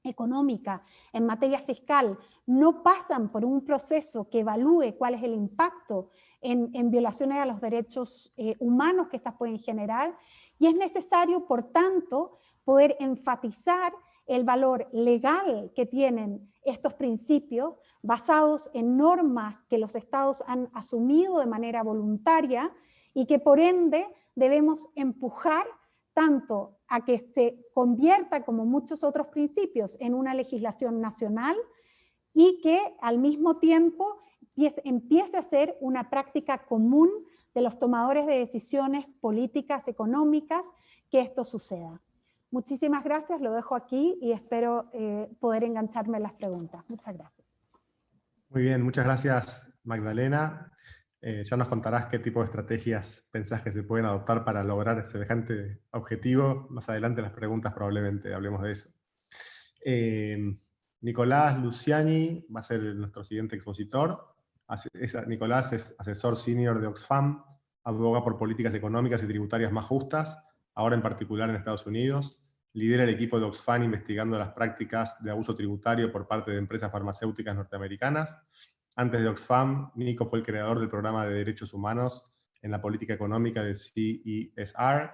Speaker 5: económica, en materia fiscal, no pasan por un proceso que evalúe cuál es el impacto en violaciones a los derechos humanos que estas pueden generar, y es necesario, por tanto, poder enfatizar el valor legal que tienen estos principios basados en normas que los estados han asumido de manera voluntaria y que por ende debemos empujar tanto a que se convierta, como muchos otros principios, en una legislación nacional y que al mismo tiempo empiece a ser una práctica común de los tomadores de decisiones políticas, económicas, que esto suceda. Muchísimas gracias, lo dejo aquí y espero poder engancharme en las preguntas. Muchas gracias.
Speaker 1: Muy bien, muchas gracias, Magdalena. Ya nos contarás qué tipo de estrategias pensás que se pueden adoptar para lograr semejante objetivo. Más adelante en las preguntas probablemente hablemos de eso. Nicolás Luciani va a ser nuestro siguiente expositor. Nicolás es asesor senior de Oxfam, aboga por políticas económicas y tributarias más justas, ahora en particular en Estados Unidos. Lidera el equipo de Oxfam investigando las prácticas de abuso tributario por parte de empresas farmacéuticas norteamericanas. Antes de Oxfam, Nico fue el creador del programa de derechos humanos en la política económica de CESR.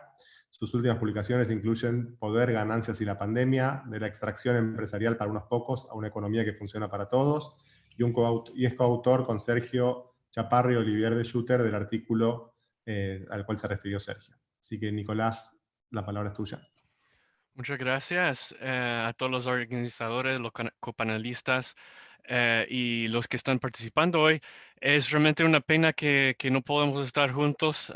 Speaker 1: Sus últimas publicaciones incluyen Poder, Ganancias y la Pandemia, de la extracción empresarial para unos pocos a una economía que funciona para todos, y es coautor con Sergio Chaparro y Olivier de Schutter del artículo al cual se refirió Sergio. Así que, Nicolás, la palabra es tuya.
Speaker 6: Muchas gracias a todos los organizadores, los copanelistas y los que están participando hoy. Es realmente una pena que no podamos estar juntos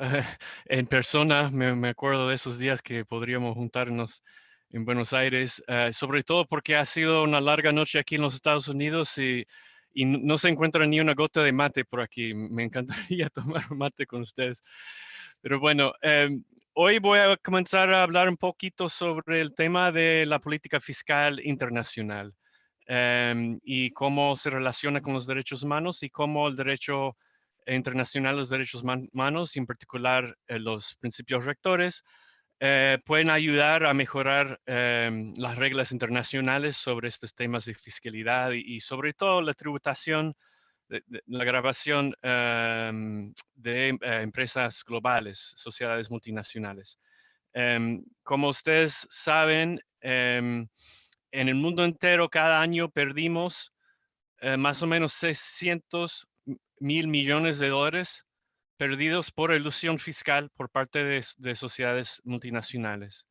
Speaker 6: en persona. Me acuerdo de esos días que podríamos juntarnos en Buenos Aires, sobre todo porque ha sido una larga noche aquí en los Estados Unidos y no se encuentra ni una gota de mate por aquí. Me encantaría tomar mate con ustedes. Pero bueno, hoy voy a comenzar a hablar un poquito sobre el tema de la política fiscal internacional y cómo se relaciona con los derechos humanos y cómo el derecho internacional, los derechos humanos, y en particular los principios rectores, pueden ayudar a mejorar las reglas internacionales sobre estos temas de fiscalidad y sobre todo la tributación, la grabación de empresas globales, sociedades multinacionales. Como ustedes saben, en el mundo entero cada año perdimos más o menos 600 mil millones de dólares perdidos por elusión fiscal por parte de sociedades multinacionales.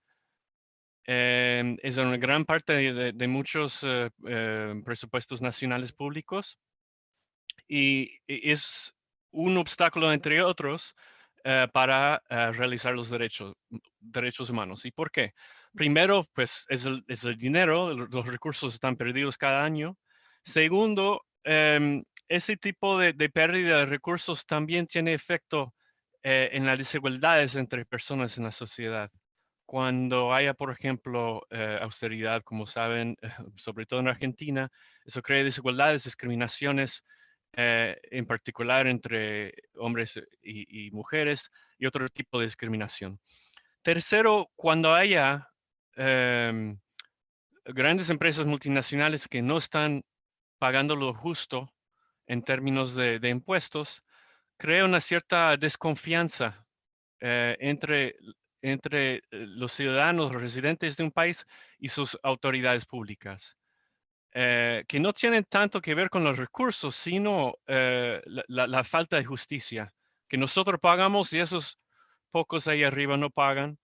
Speaker 6: Es una gran parte de muchos presupuestos nacionales públicos y es un obstáculo, entre otros, para realizar los derechos humanos. ¿Y por qué? Primero, pues es el dinero, los recursos están perdidos cada año. Segundo, ese tipo de pérdida de recursos también tiene efecto en las desigualdades entre personas en la sociedad. Cuando haya, por ejemplo, austeridad, como saben, sobre todo en Argentina, eso crea desigualdades, discriminaciones, en particular entre hombres y mujeres y otro tipo de discriminación. Tercero, cuando haya grandes empresas multinacionales que no están pagando lo justo en términos de impuestos, crea una cierta desconfianza entre los ciudadanos residentes de un país y sus autoridades públicas. Que no tienen tanto que ver con los recursos, sino la falta de justicia, que nosotros pagamos y esos pocos ahí arriba no pagan.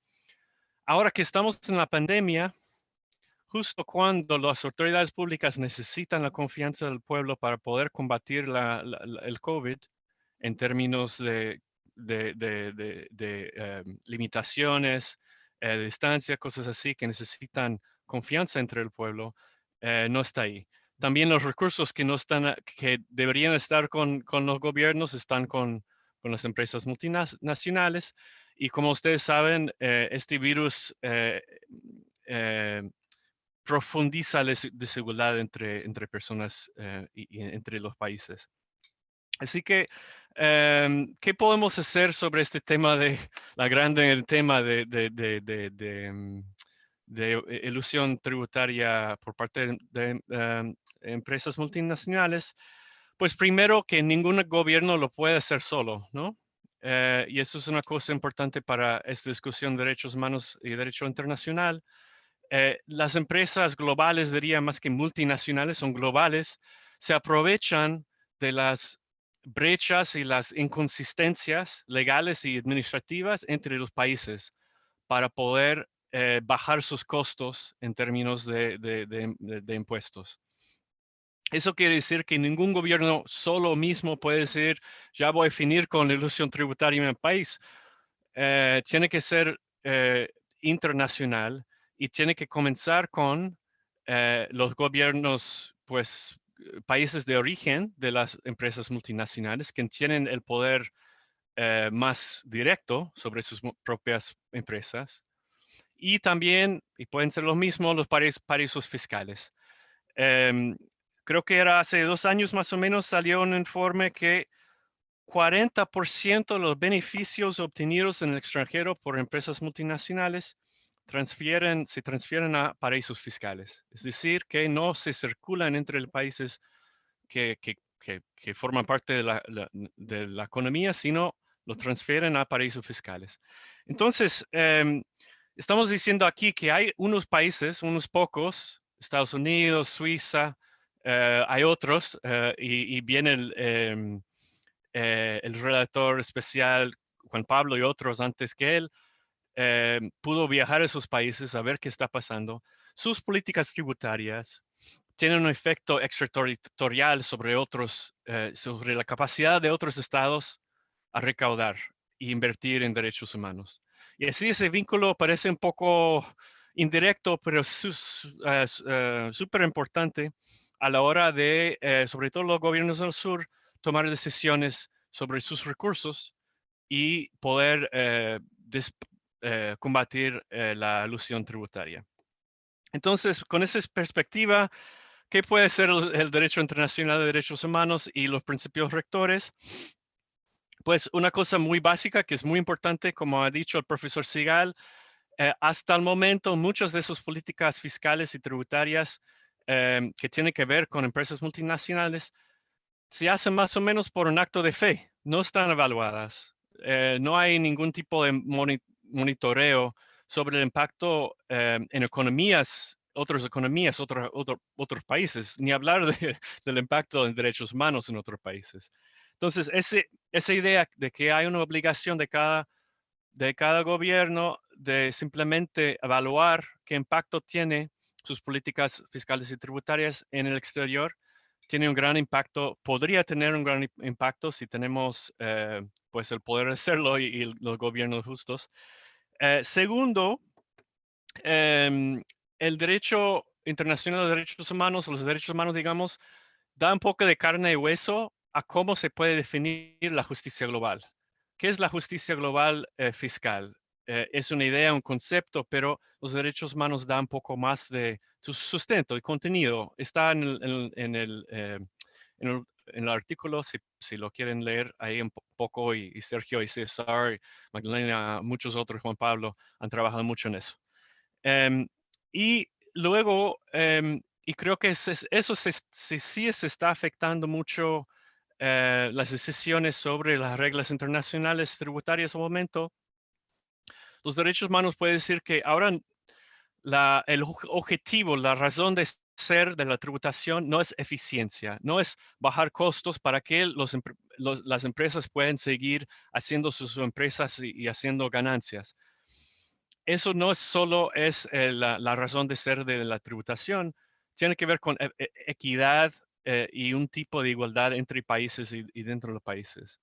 Speaker 6: Ahora que estamos en la pandemia, justo cuando las autoridades públicas necesitan la confianza del pueblo para poder combatir el COVID en términos de limitaciones, distancia, cosas así que necesitan confianza entre el pueblo, no está ahí. También los recursos que no están, que deberían estar con los gobiernos, están con las empresas multinacionales. Y como ustedes saben, este virus profundiza la desigualdad entre personas y entre los países. Así que, ¿qué podemos hacer sobre este tema el tema de elusión tributaria por parte de empresas multinacionales? Pues primero que ningún gobierno lo puede hacer solo, ¿no? Y eso es una cosa importante para esta discusión de derechos humanos y derecho internacional. Las empresas globales, diría más que multinacionales, son globales, se aprovechan de las brechas y las inconsistencias legales y administrativas entre los países para poder bajar sus costos en términos de impuestos. Eso quiere decir que ningún gobierno solo mismo puede decir, ya voy a definir con la ilusión tributaria en el país. Tiene que ser internacional y tiene que comenzar con los gobiernos, pues, países de origen de las empresas multinacionales que tienen el poder más directo sobre sus propias empresas. Y también, y pueden ser lo mismo, los paraísos fiscales. Creo que era hace 2 años más o menos, salió un informe que 40% de los beneficios obtenidos en el extranjero por empresas multinacionales se transfieren a paraísos fiscales. Es decir, que no se circulan entre países que forman parte de la economía, sino lo transfieren a paraísos fiscales. Entonces, estamos diciendo aquí que hay unos países, unos pocos, Estados Unidos, Suiza, hay otros, y viene el relator especial Juan Pablo y otros antes que él, pudo viajar a esos países a ver qué está pasando. Sus políticas tributarias tienen un efecto extraterritorial sobre sobre la capacidad de otros estados a recaudar e invertir en derechos humanos. Y así ese vínculo parece un poco indirecto, pero súper importante a la hora de, sobre todo los gobiernos del sur, tomar decisiones sobre sus recursos y poder combatir la elusión tributaria. Entonces, con esa perspectiva, ¿qué puede ser el derecho internacional de derechos humanos y los principios rectores? Pues una cosa muy básica que es muy importante, como ha dicho el profesor Sigal, hasta el momento muchas de sus políticas fiscales y tributarias que tienen que ver con empresas multinacionales se hacen más o menos por un acto de fe, no están evaluadas. No hay ningún tipo de monitoreo sobre el impacto en otras economías, otros países, ni hablar del impacto en derechos humanos en otros países. Entonces, esa idea de que hay una obligación de cada gobierno de simplemente evaluar qué impacto tiene sus políticas fiscales y tributarias en el exterior, tiene un gran impacto, podría tener un gran impacto si tenemos pues el poder de hacerlo y los gobiernos justos. Segundo, el derecho internacional de derechos humanos, los derechos humanos, digamos, da un poco de carne y hueso a cómo se puede definir la justicia global. ¿Qué es la justicia global fiscal? Es una idea, un concepto, pero los derechos humanos dan un poco más de su sustento y contenido. Está en el artículo, si lo quieren leer ahí un poco, y Sergio y César, y Magdalena, muchos otros, Juan Pablo, han trabajado mucho en eso. Y luego, y creo que eso sí se está afectando mucho las decisiones sobre las reglas internacionales tributarias al momento. Los derechos humanos pueden decir que ahora el objetivo, la razón de ser de la tributación no es eficiencia, no es bajar costos para que las empresas puedan seguir haciendo sus empresas y haciendo ganancias. Eso no solo es la razón de ser de la tributación, tiene que ver con equidad y un tipo de igualdad entre países y dentro de los países.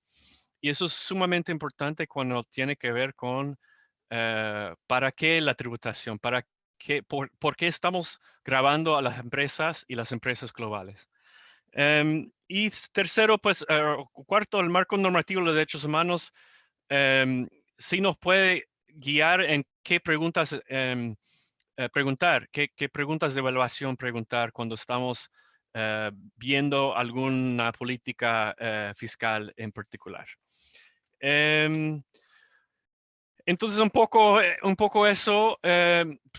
Speaker 6: Y eso es sumamente importante cuando tiene que ver con para qué la tributación, por qué estamos grabando a las empresas y las empresas globales. Y tercero, pues, cuarto, el marco normativo de los derechos humanos sí nos puede guiar en qué preguntas preguntar, qué preguntas de evaluación preguntar cuando estamos viendo alguna política fiscal en particular. Entonces, un poco eso.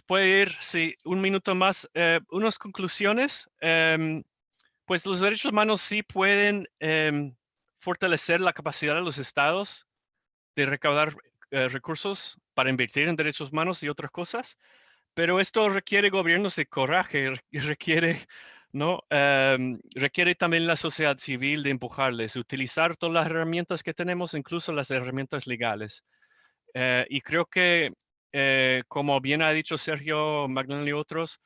Speaker 6: Puede ir, sí, un minuto más. Unas conclusiones. Pues los derechos humanos sí pueden fortalecer la capacidad de los estados de recaudar recursos para invertir en derechos humanos y otras cosas, pero esto requiere gobiernos de coraje, requiere, ¿no? Requiere también la sociedad civil de empujarles, utilizar todas las herramientas que tenemos, incluso las herramientas legales. Y creo que, como bien ha dicho Sergio, Magdalena y otros,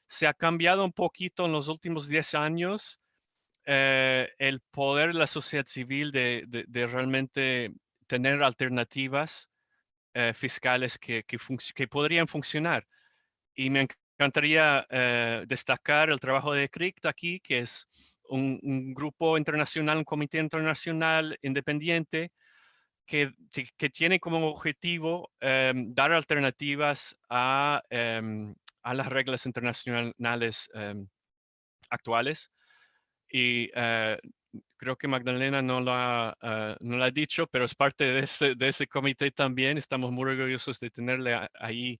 Speaker 6: se ha cambiado un poquito en los últimos 10 años el poder de la sociedad civil de realmente tener alternativas fiscales que podrían funcionar. Y me encantaría destacar el trabajo de CRICT aquí, que es un grupo internacional, un comité internacional independiente que tiene como objetivo dar alternativas a las reglas internacionales actuales. Y creo que Magdalena no lo ha dicho, pero es parte de ese comité también. Estamos muy orgullosos de tenerle ahí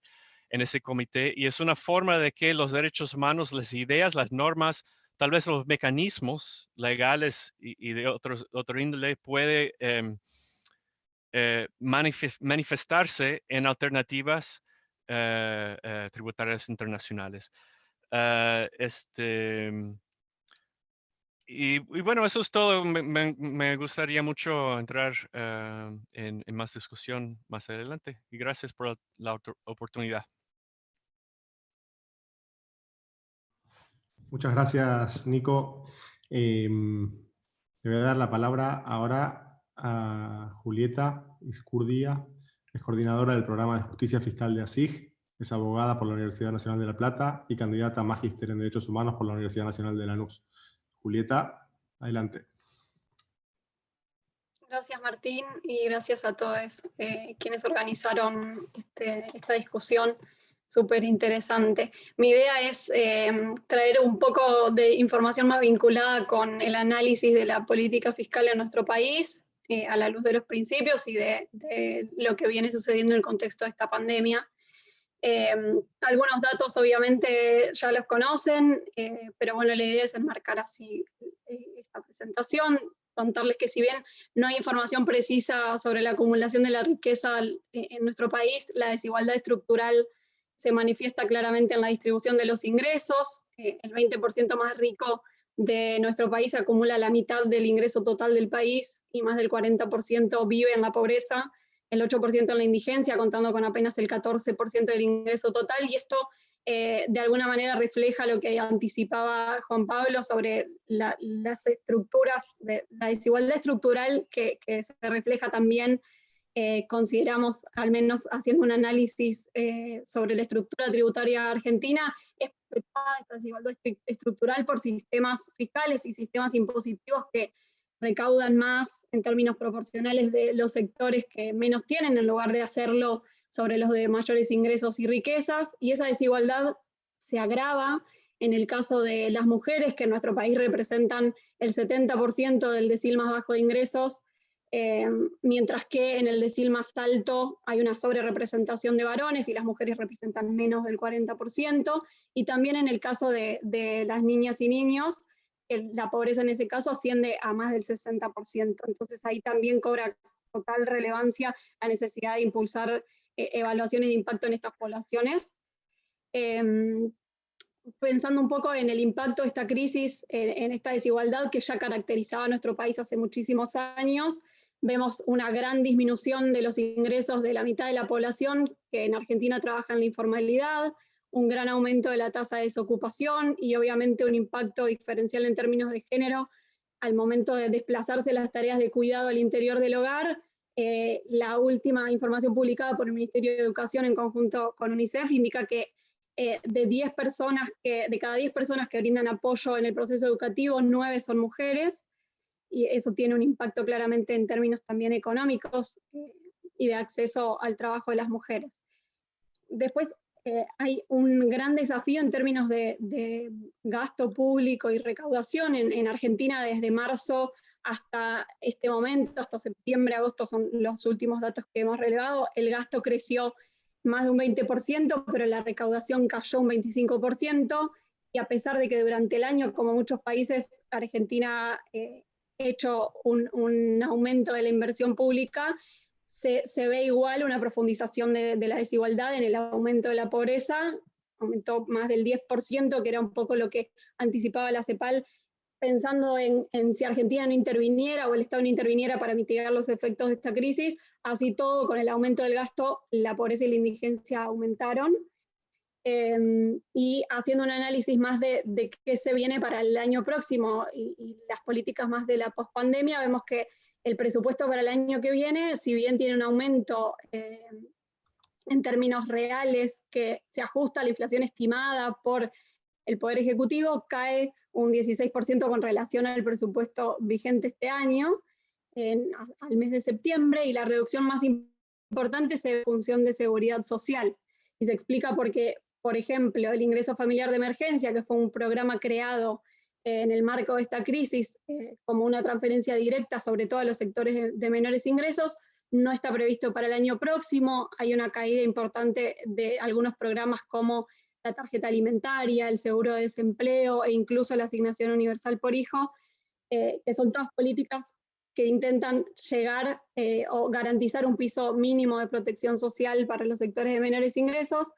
Speaker 6: en ese comité. Y es una forma de que los derechos humanos, las ideas, las normas, tal vez los mecanismos legales y de otro índole puede manifestarse en alternativas tributarias internacionales. Y bueno, eso es todo. Me gustaría mucho entrar en más discusión más adelante. Y gracias por la oportunidad.
Speaker 1: Muchas gracias, Nico. Le voy a dar la palabra ahora a Julieta Izcurdía, es coordinadora del programa de justicia fiscal de ASIG, es abogada por la Universidad Nacional de La Plata y candidata a magíster en Derechos Humanos por la Universidad Nacional de Lanús. Julieta, adelante.
Speaker 7: Gracias, Martín, y gracias a todos quienes organizaron esta discusión súper interesante. Mi idea es traer un poco de información más vinculada con el análisis de la política fiscal en nuestro país, a la luz de los principios y de lo que viene sucediendo en el contexto de esta pandemia. Algunos datos obviamente ya los conocen, pero bueno, la idea es enmarcar así esta presentación, contarles que si bien no hay información precisa sobre la acumulación de la riqueza en nuestro país, la desigualdad estructural se manifiesta claramente en la distribución de los ingresos. El 20% más rico de nuestro país acumula la mitad del ingreso total del país y más del 40% vive en la pobreza, el 8% en la indigencia, contando con apenas el 14% del ingreso total, y esto de alguna manera refleja lo que anticipaba Juan Pablo sobre las estructuras, la desigualdad estructural que se refleja también, consideramos, al menos haciendo un análisis sobre la estructura tributaria argentina, es perpetuada esta desigualdad estructural por sistemas fiscales y sistemas impositivos que recaudan más en términos proporcionales de los sectores que menos tienen, en lugar de hacerlo sobre los de mayores ingresos y riquezas, y esa desigualdad se agrava en el caso de las mujeres, que en nuestro país representan el 70% del decil más bajo de ingresos, mientras que en el decil más alto hay una sobrerepresentación de varones y las mujeres representan menos del 40%, y también en el caso de las niñas y niños, la pobreza en ese caso asciende a más del 60%. Entonces ahí también cobra total relevancia la necesidad de impulsar evaluaciones de impacto en estas poblaciones. Pensando un poco en el impacto de esta crisis, en esta desigualdad que ya caracterizaba a nuestro país hace muchísimos años, vemos una gran disminución de los ingresos de la mitad de la población que en Argentina trabaja en la informalidad, un gran aumento de la tasa de desocupación y obviamente un impacto diferencial en términos de género al momento de desplazarse las tareas de cuidado al interior del hogar. La última información publicada por el Ministerio de Educación en conjunto con UNICEF indica que de cada 10 personas que brindan apoyo en el proceso educativo, 9 son mujeres, y eso tiene un impacto claramente en términos también económicos y de acceso al trabajo de las mujeres. Después, hay un gran desafío en términos de gasto público y recaudación en Argentina desde marzo hasta este momento, hasta septiembre, agosto son los últimos datos que hemos relevado. El gasto creció más de un 20%, pero la recaudación cayó un 25%, y a pesar de que durante el año, como muchos países, Argentina ha hecho un aumento de la inversión pública, se ve igual una profundización de la desigualdad en el aumento de la pobreza. Aumentó más del 10%, que era un poco lo que anticipaba la CEPAL, pensando en si Argentina no interviniera o el Estado no interviniera para mitigar los efectos de esta crisis. Así todo, con el aumento del gasto, la pobreza y la indigencia aumentaron. Y haciendo un análisis más de qué se viene para el año próximo y las políticas más de la pospandemia, vemos que el presupuesto para el año que viene, si bien tiene un aumento en términos reales que se ajusta a la inflación estimada por el Poder Ejecutivo, cae un 16% con relación al presupuesto vigente este año, al mes de septiembre, y la reducción más importante es en función de seguridad social. Y se explica porque, por ejemplo, el ingreso familiar de emergencia, que fue un programa creado en el marco de esta crisis como una transferencia directa sobre todo a los sectores de menores ingresos, no está previsto para el año próximo. Hay una caída importante de algunos programas como la tarjeta alimentaria, el seguro de desempleo e incluso la asignación universal por hijo, que son todas políticas que intentan llegar o garantizar un piso mínimo de protección social para los sectores de menores ingresos.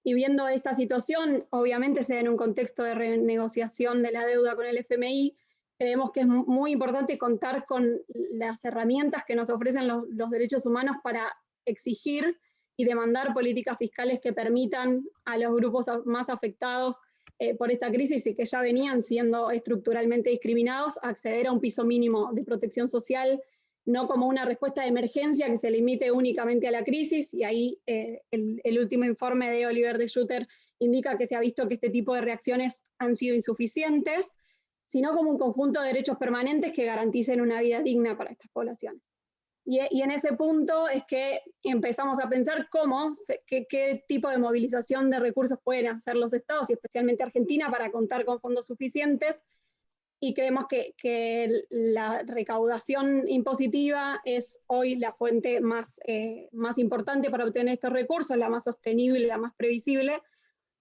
Speaker 7: Y viendo esta situación, obviamente se da en un contexto de renegociación de la deuda con el FMI, creemos que es muy importante contar con las herramientas que nos ofrecen los derechos humanos para exigir y demandar políticas fiscales que permitan a los grupos más afectados por esta crisis y que ya venían siendo estructuralmente discriminados acceder a un piso mínimo de protección social, no como una respuesta de emergencia que se limite únicamente a la crisis. Y ahí el último informe de Oliver de Schutter indica que se ha visto que este tipo de reacciones han sido insuficientes, sino como un conjunto de derechos permanentes que garanticen una vida digna para estas poblaciones. Y en ese punto es que empezamos a pensar qué tipo de movilización de recursos pueden hacer los estados, y especialmente Argentina, para contar con fondos suficientes. Y creemos que la recaudación impositiva es hoy la fuente más importante para obtener estos recursos, la más sostenible, la más previsible,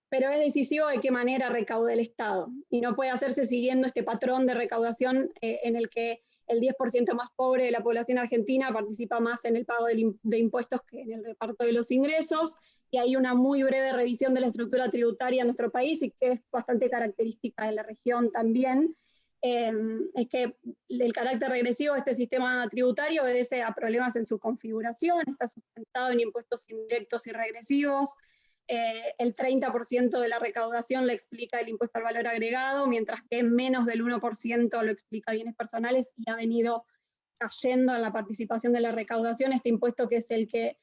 Speaker 7: pero es decisivo de qué manera recaude el Estado. Y no puede hacerse siguiendo este patrón de recaudación en el que el 10% más pobre de la población argentina participa más en el pago de impuestos que en el reparto de los ingresos. Y hay una muy breve revisión de la estructura tributaria en nuestro país, y que es bastante característica de la región también. Es que el carácter regresivo de este sistema tributario obedece a problemas en su configuración, está sustentado en impuestos indirectos y regresivos. El 30% de la recaudación le explica el impuesto al valor agregado, mientras que menos del 1% lo explica bienes personales, y ha venido cayendo en la participación de la recaudación este impuesto, que es el que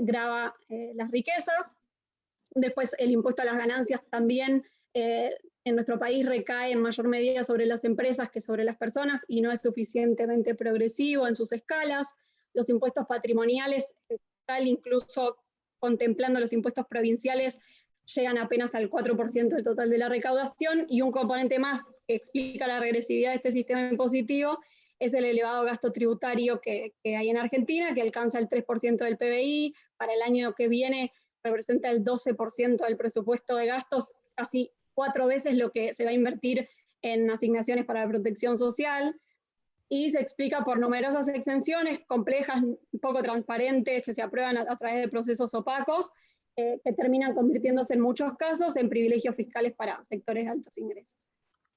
Speaker 7: grava las riquezas. Después el impuesto a las ganancias también en nuestro país recae en mayor medida sobre las empresas que sobre las personas, y no es suficientemente progresivo en sus escalas. Los impuestos patrimoniales, tal incluso contemplando los impuestos provinciales, llegan apenas al 4% del total de la recaudación, y un componente más que explica la regresividad de este sistema impositivo es el elevado gasto tributario que hay en Argentina, que alcanza el 3% del PBI. Para el año que viene representa el 12% del presupuesto de gastos, casi 4 veces lo que se va a invertir en asignaciones para la protección social, y se explica por numerosas exenciones complejas, poco transparentes, que se aprueban a través de procesos opacos, que terminan convirtiéndose en muchos casos en privilegios fiscales para sectores de altos ingresos.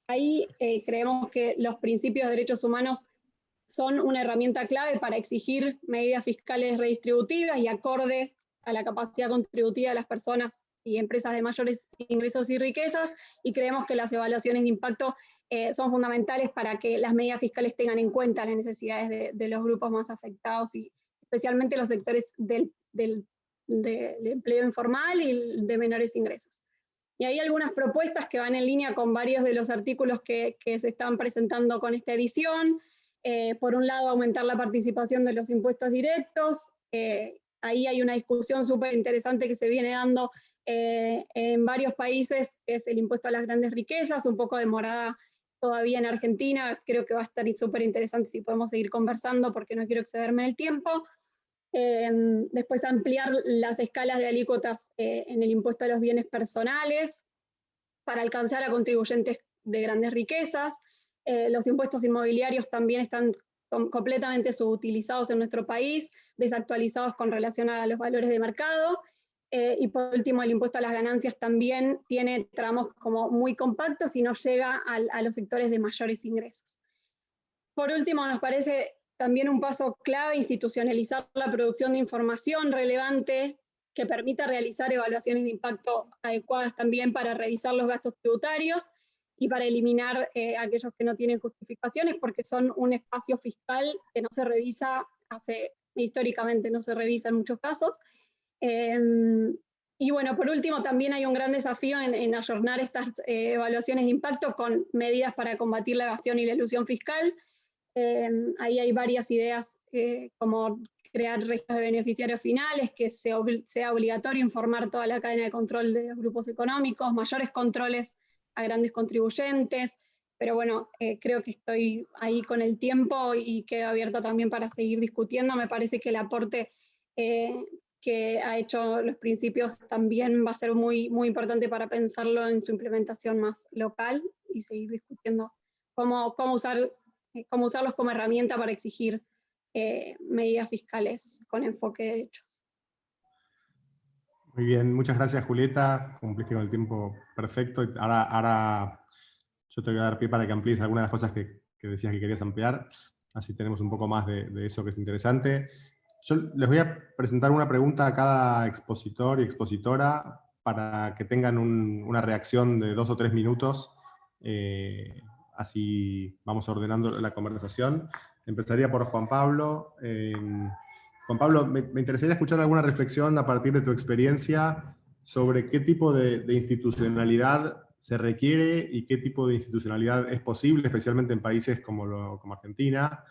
Speaker 7: Ahí creemos que los principios de derechos humanos son una herramienta clave para exigir medidas fiscales redistributivas y acordes a la capacidad contributiva de las personas y empresas de mayores ingresos y riquezas, y creemos que las evaluaciones de impacto son fundamentales para que las medidas fiscales tengan en cuenta las necesidades de los grupos más afectados, y especialmente los sectores del empleo informal y de menores ingresos. Y hay algunas propuestas que van en línea con varios de los artículos que se están presentando con esta edición. Por un lado, aumentar la participación de los impuestos directos. Ahí hay una discusión súper interesante que se viene dando En varios países es el impuesto a las grandes riquezas, un poco demorada todavía en Argentina. Creo que va a estar súper interesante si podemos seguir conversando, porque no quiero excederme del tiempo. Después ampliar las escalas de alícuotas en el impuesto a los bienes personales para alcanzar a contribuyentes de grandes riquezas. Los impuestos inmobiliarios también están completamente subutilizados en nuestro país, desactualizados con relación a los valores de mercado. Y por último, el impuesto a las ganancias también tiene tramos como muy compactos y no llega a los sectores de mayores ingresos. Por último, nos parece también un paso clave institucionalizar la producción de información relevante que permita realizar evaluaciones de impacto adecuadas también para revisar los gastos tributarios y para eliminar aquellos que no tienen justificaciones, porque son un espacio fiscal que no se revisa, históricamente no se revisa en muchos casos. Y bueno, por último, también hay un gran desafío en ayornar estas evaluaciones de impacto con medidas para combatir la evasión y la elusión fiscal. Ahí hay varias ideas como crear registros de beneficiarios finales, que sea obligatorio informar toda la cadena de control de los grupos económicos, mayores controles a grandes contribuyentes, pero bueno, creo que estoy ahí con el tiempo y quedo abierta también para seguir discutiendo. Me parece que el aporte que ha hecho los principios también va a ser muy, muy importante para pensarlo en su implementación más local y seguir discutiendo cómo usarlos como herramienta para exigir medidas fiscales con enfoque de derechos.
Speaker 1: Muy bien, muchas gracias, Julieta. Cumpliste con el tiempo perfecto. Ahora yo te voy a dar pie para que amplíes algunas de las cosas que decías que querías ampliar. Así tenemos un poco más de eso que es interesante. Yo les voy a presentar una pregunta a cada expositor y expositora para que tengan una reacción de 2 o 3 minutos. Así vamos ordenando la conversación. Empezaría por Juan Pablo. Juan Pablo, me interesaría escuchar alguna reflexión a partir de tu experiencia sobre qué tipo de institucionalidad se requiere y qué tipo de institucionalidad es posible, especialmente en países como Argentina,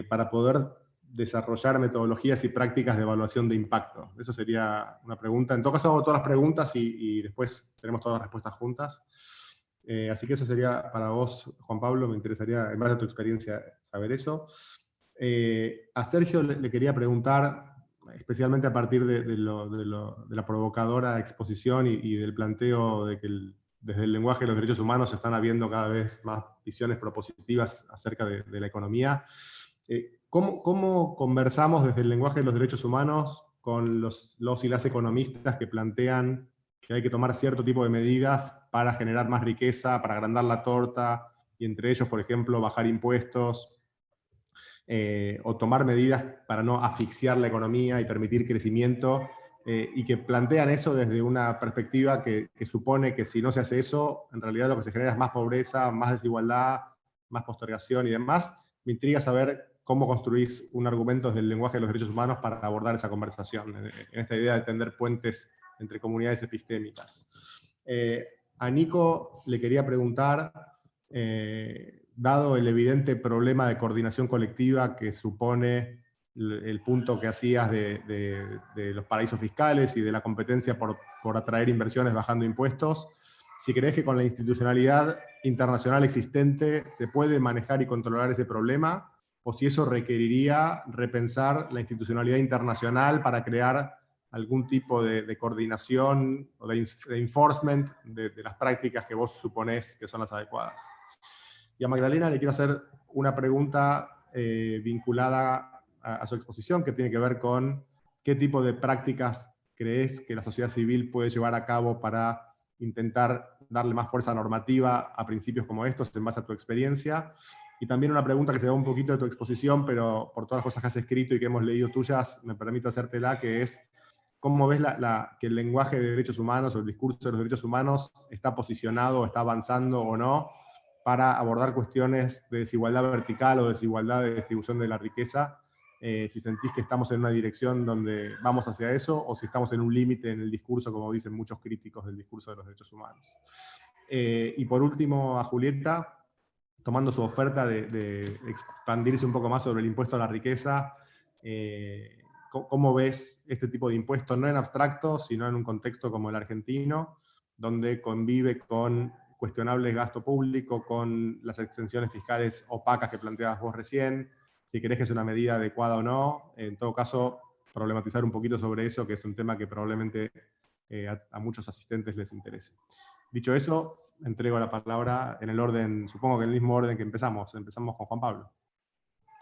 Speaker 1: para poder desarrollar metodologías y prácticas de evaluación de impacto. Eso sería una pregunta. En todo caso hago todas las preguntas y después tenemos todas las respuestas juntas. Así que eso sería para vos, Juan Pablo. Me interesaría, en base a tu experiencia, saber eso. A Sergio le quería preguntar, especialmente a partir de la provocadora exposición y del planteo de que desde el lenguaje de los derechos humanos se están habiendo cada vez más visiones propositivas acerca de la economía. ¿Cómo conversamos desde el lenguaje de los derechos humanos con los y las economistas que plantean que hay que tomar cierto tipo de medidas para generar más riqueza, para agrandar la torta, y entre ellos, por ejemplo, bajar impuestos, o tomar medidas para no asfixiar la economía y permitir crecimiento, y que plantean eso desde una perspectiva que supone que si no se hace eso, en realidad lo que se genera es más pobreza, más desigualdad, más postergación y demás? Me intriga saber cómo construís un argumento desde el lenguaje de los derechos humanos para abordar esa conversación, en esta idea de tender puentes entre comunidades epistémicas. A Nico le quería preguntar, dado el evidente problema de coordinación colectiva que supone el punto que hacías de los paraísos fiscales y de la competencia por atraer inversiones bajando impuestos, si crees que con la institucionalidad internacional existente se puede manejar y controlar ese problema, o si eso requeriría repensar la institucionalidad internacional para crear algún tipo de coordinación o de enforcement de las prácticas que vos suponés que son las adecuadas. Y a Magdalena le quiero hacer una pregunta vinculada a su exposición, que tiene que ver con qué tipo de prácticas crees que la sociedad civil puede llevar a cabo para intentar darle más fuerza normativa a principios como estos en base a tu experiencia. Y también una pregunta que se va un poquito de tu exposición, pero por todas las cosas que has escrito y que hemos leído tuyas, me permito hacértela, que es ¿cómo ves que el lenguaje de derechos humanos o el discurso de los derechos humanos está posicionado, está avanzando o no para abordar cuestiones de desigualdad vertical o desigualdad de distribución de la riqueza? Si sentís que estamos en una dirección donde vamos hacia eso, o si estamos en un límite en el discurso, como dicen muchos críticos del discurso de los derechos humanos. Y por último, a Julieta, tomando su oferta de expandirse un poco más sobre el impuesto a la riqueza, cómo ves este tipo de impuestos, no en abstracto, sino en un contexto como el argentino, donde convive con cuestionables gasto público, con las exenciones fiscales opacas que planteabas vos recién, si crees que es una medida adecuada o no. En todo caso, problematizar un poquito sobre eso, que es un tema que probablemente a muchos asistentes les interese. Dicho eso, entrego la palabra en el orden, supongo que en el mismo orden que empezamos. Empezamos con Juan Pablo.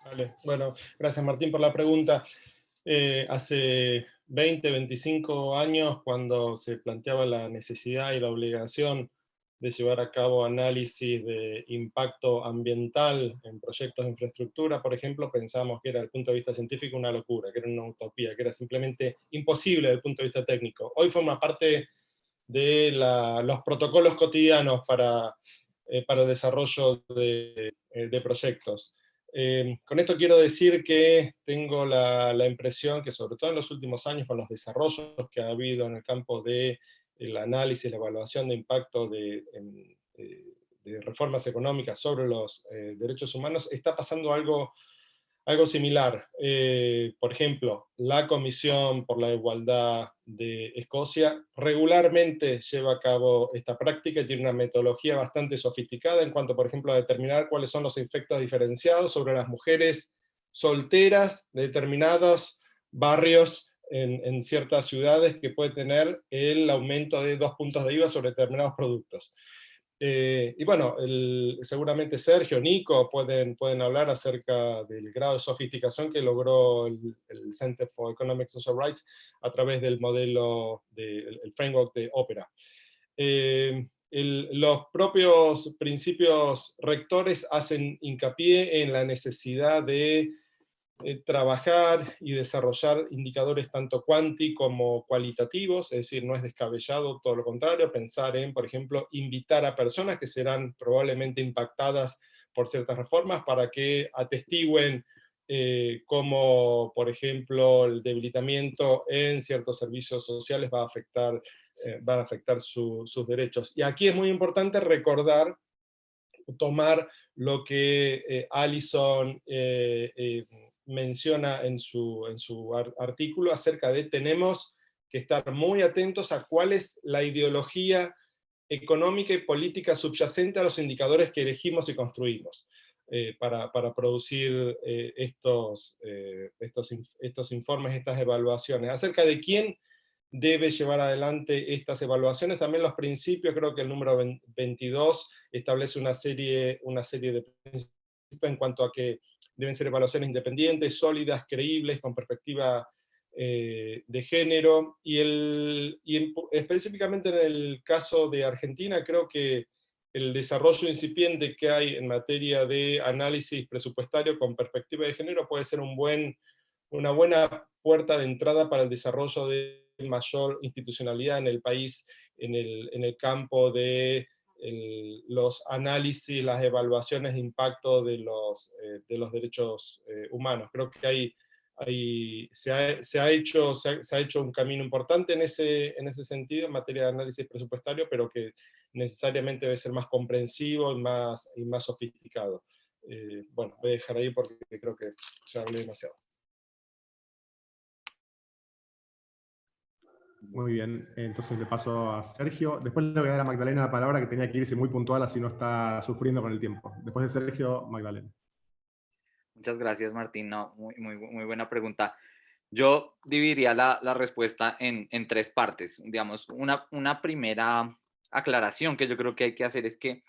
Speaker 3: Vale, bueno, gracias Martín por la pregunta. Hace 20, 25 años, cuando se planteaba la necesidad y la obligación de llevar a cabo análisis de impacto ambiental en proyectos de infraestructura, por ejemplo, pensábamos que era, desde el punto de vista científico, una locura, que era una utopía, que era simplemente imposible desde el punto de vista técnico. Hoy forma parte de los protocolos cotidianos para el desarrollo de proyectos. Con esto quiero decir que tengo la impresión que, sobre todo en los últimos años, con los desarrollos que ha habido en el campo del análisis, la evaluación de impacto de reformas económicas sobre los derechos humanos, está pasando algo similar. Por ejemplo, la Comisión por la Igualdad de Escocia regularmente lleva a cabo esta práctica y tiene una metodología bastante sofisticada en cuanto, por ejemplo, a determinar cuáles son los efectos diferenciados sobre las mujeres solteras de determinados barrios en ciertas ciudades que puede tener el aumento de 2 puntos de IVA sobre determinados productos. Y bueno, seguramente Sergio, Nico pueden hablar acerca del grado de sofisticación que logró el Center for Economic and Social Rights a través del modelo, el framework de Opera. Los propios principios rectores hacen hincapié en la necesidad de trabajar y desarrollar indicadores tanto cuanti como cualitativos, es decir, no es descabellado, todo lo contrario, pensar en, por ejemplo, invitar a personas que serán probablemente impactadas por ciertas reformas para que atestiguen cómo, por ejemplo, el debilitamiento en ciertos servicios sociales va a afectar sus derechos. Y aquí es muy importante recordar, tomar lo que Alison menciona en su artículo acerca de tenemos que estar muy atentos a cuál es la ideología económica y política subyacente a los indicadores que elegimos y construimos para producir estos informes, estas evaluaciones. Acerca de quién debe llevar adelante estas evaluaciones, también los principios, creo que el número 22 establece una serie de principios en cuanto a que deben ser evaluaciones independientes, sólidas, creíbles, con perspectiva de género, y específicamente en el caso de Argentina, creo que el desarrollo incipiente que hay en materia de análisis presupuestario con perspectiva de género puede ser una buena puerta de entrada para el desarrollo de mayor institucionalidad en el país, en el campo de los análisis, las evaluaciones de impacto de los derechos humanos. Creo que se ha hecho un camino importante en ese sentido, en materia de análisis presupuestario, pero que necesariamente debe ser más comprensivo y más sofisticado. Bueno, voy a dejar ahí porque creo que ya hablé demasiado.
Speaker 1: Muy bien, entonces le paso a Sergio. Después le voy a dar a Magdalena la palabra, que tenía que irse muy puntual, así no está sufriendo con el tiempo. Después de Sergio, Magdalena.
Speaker 4: Muchas gracias, Martín. No, muy buena pregunta. Yo dividiría la respuesta en 3 partes. Digamos, una primera aclaración que yo creo que hay que hacer es que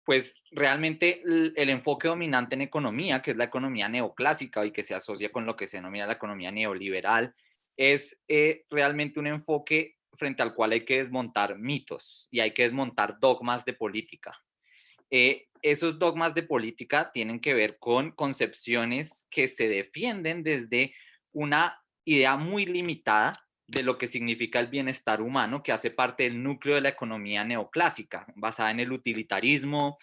Speaker 4: pues realmente el enfoque dominante en economía, que es la economía neoclásica y que se asocia con lo que se denomina la economía neoliberal, es realmente un enfoque frente al cual hay que desmontar mitos y hay que desmontar dogmas de política. Esos dogmas de política tienen que ver con concepciones que se defienden desde una idea muy limitada de lo que significa el bienestar humano, que hace parte del núcleo de la economía neoclásica, basada en el utilitarismo,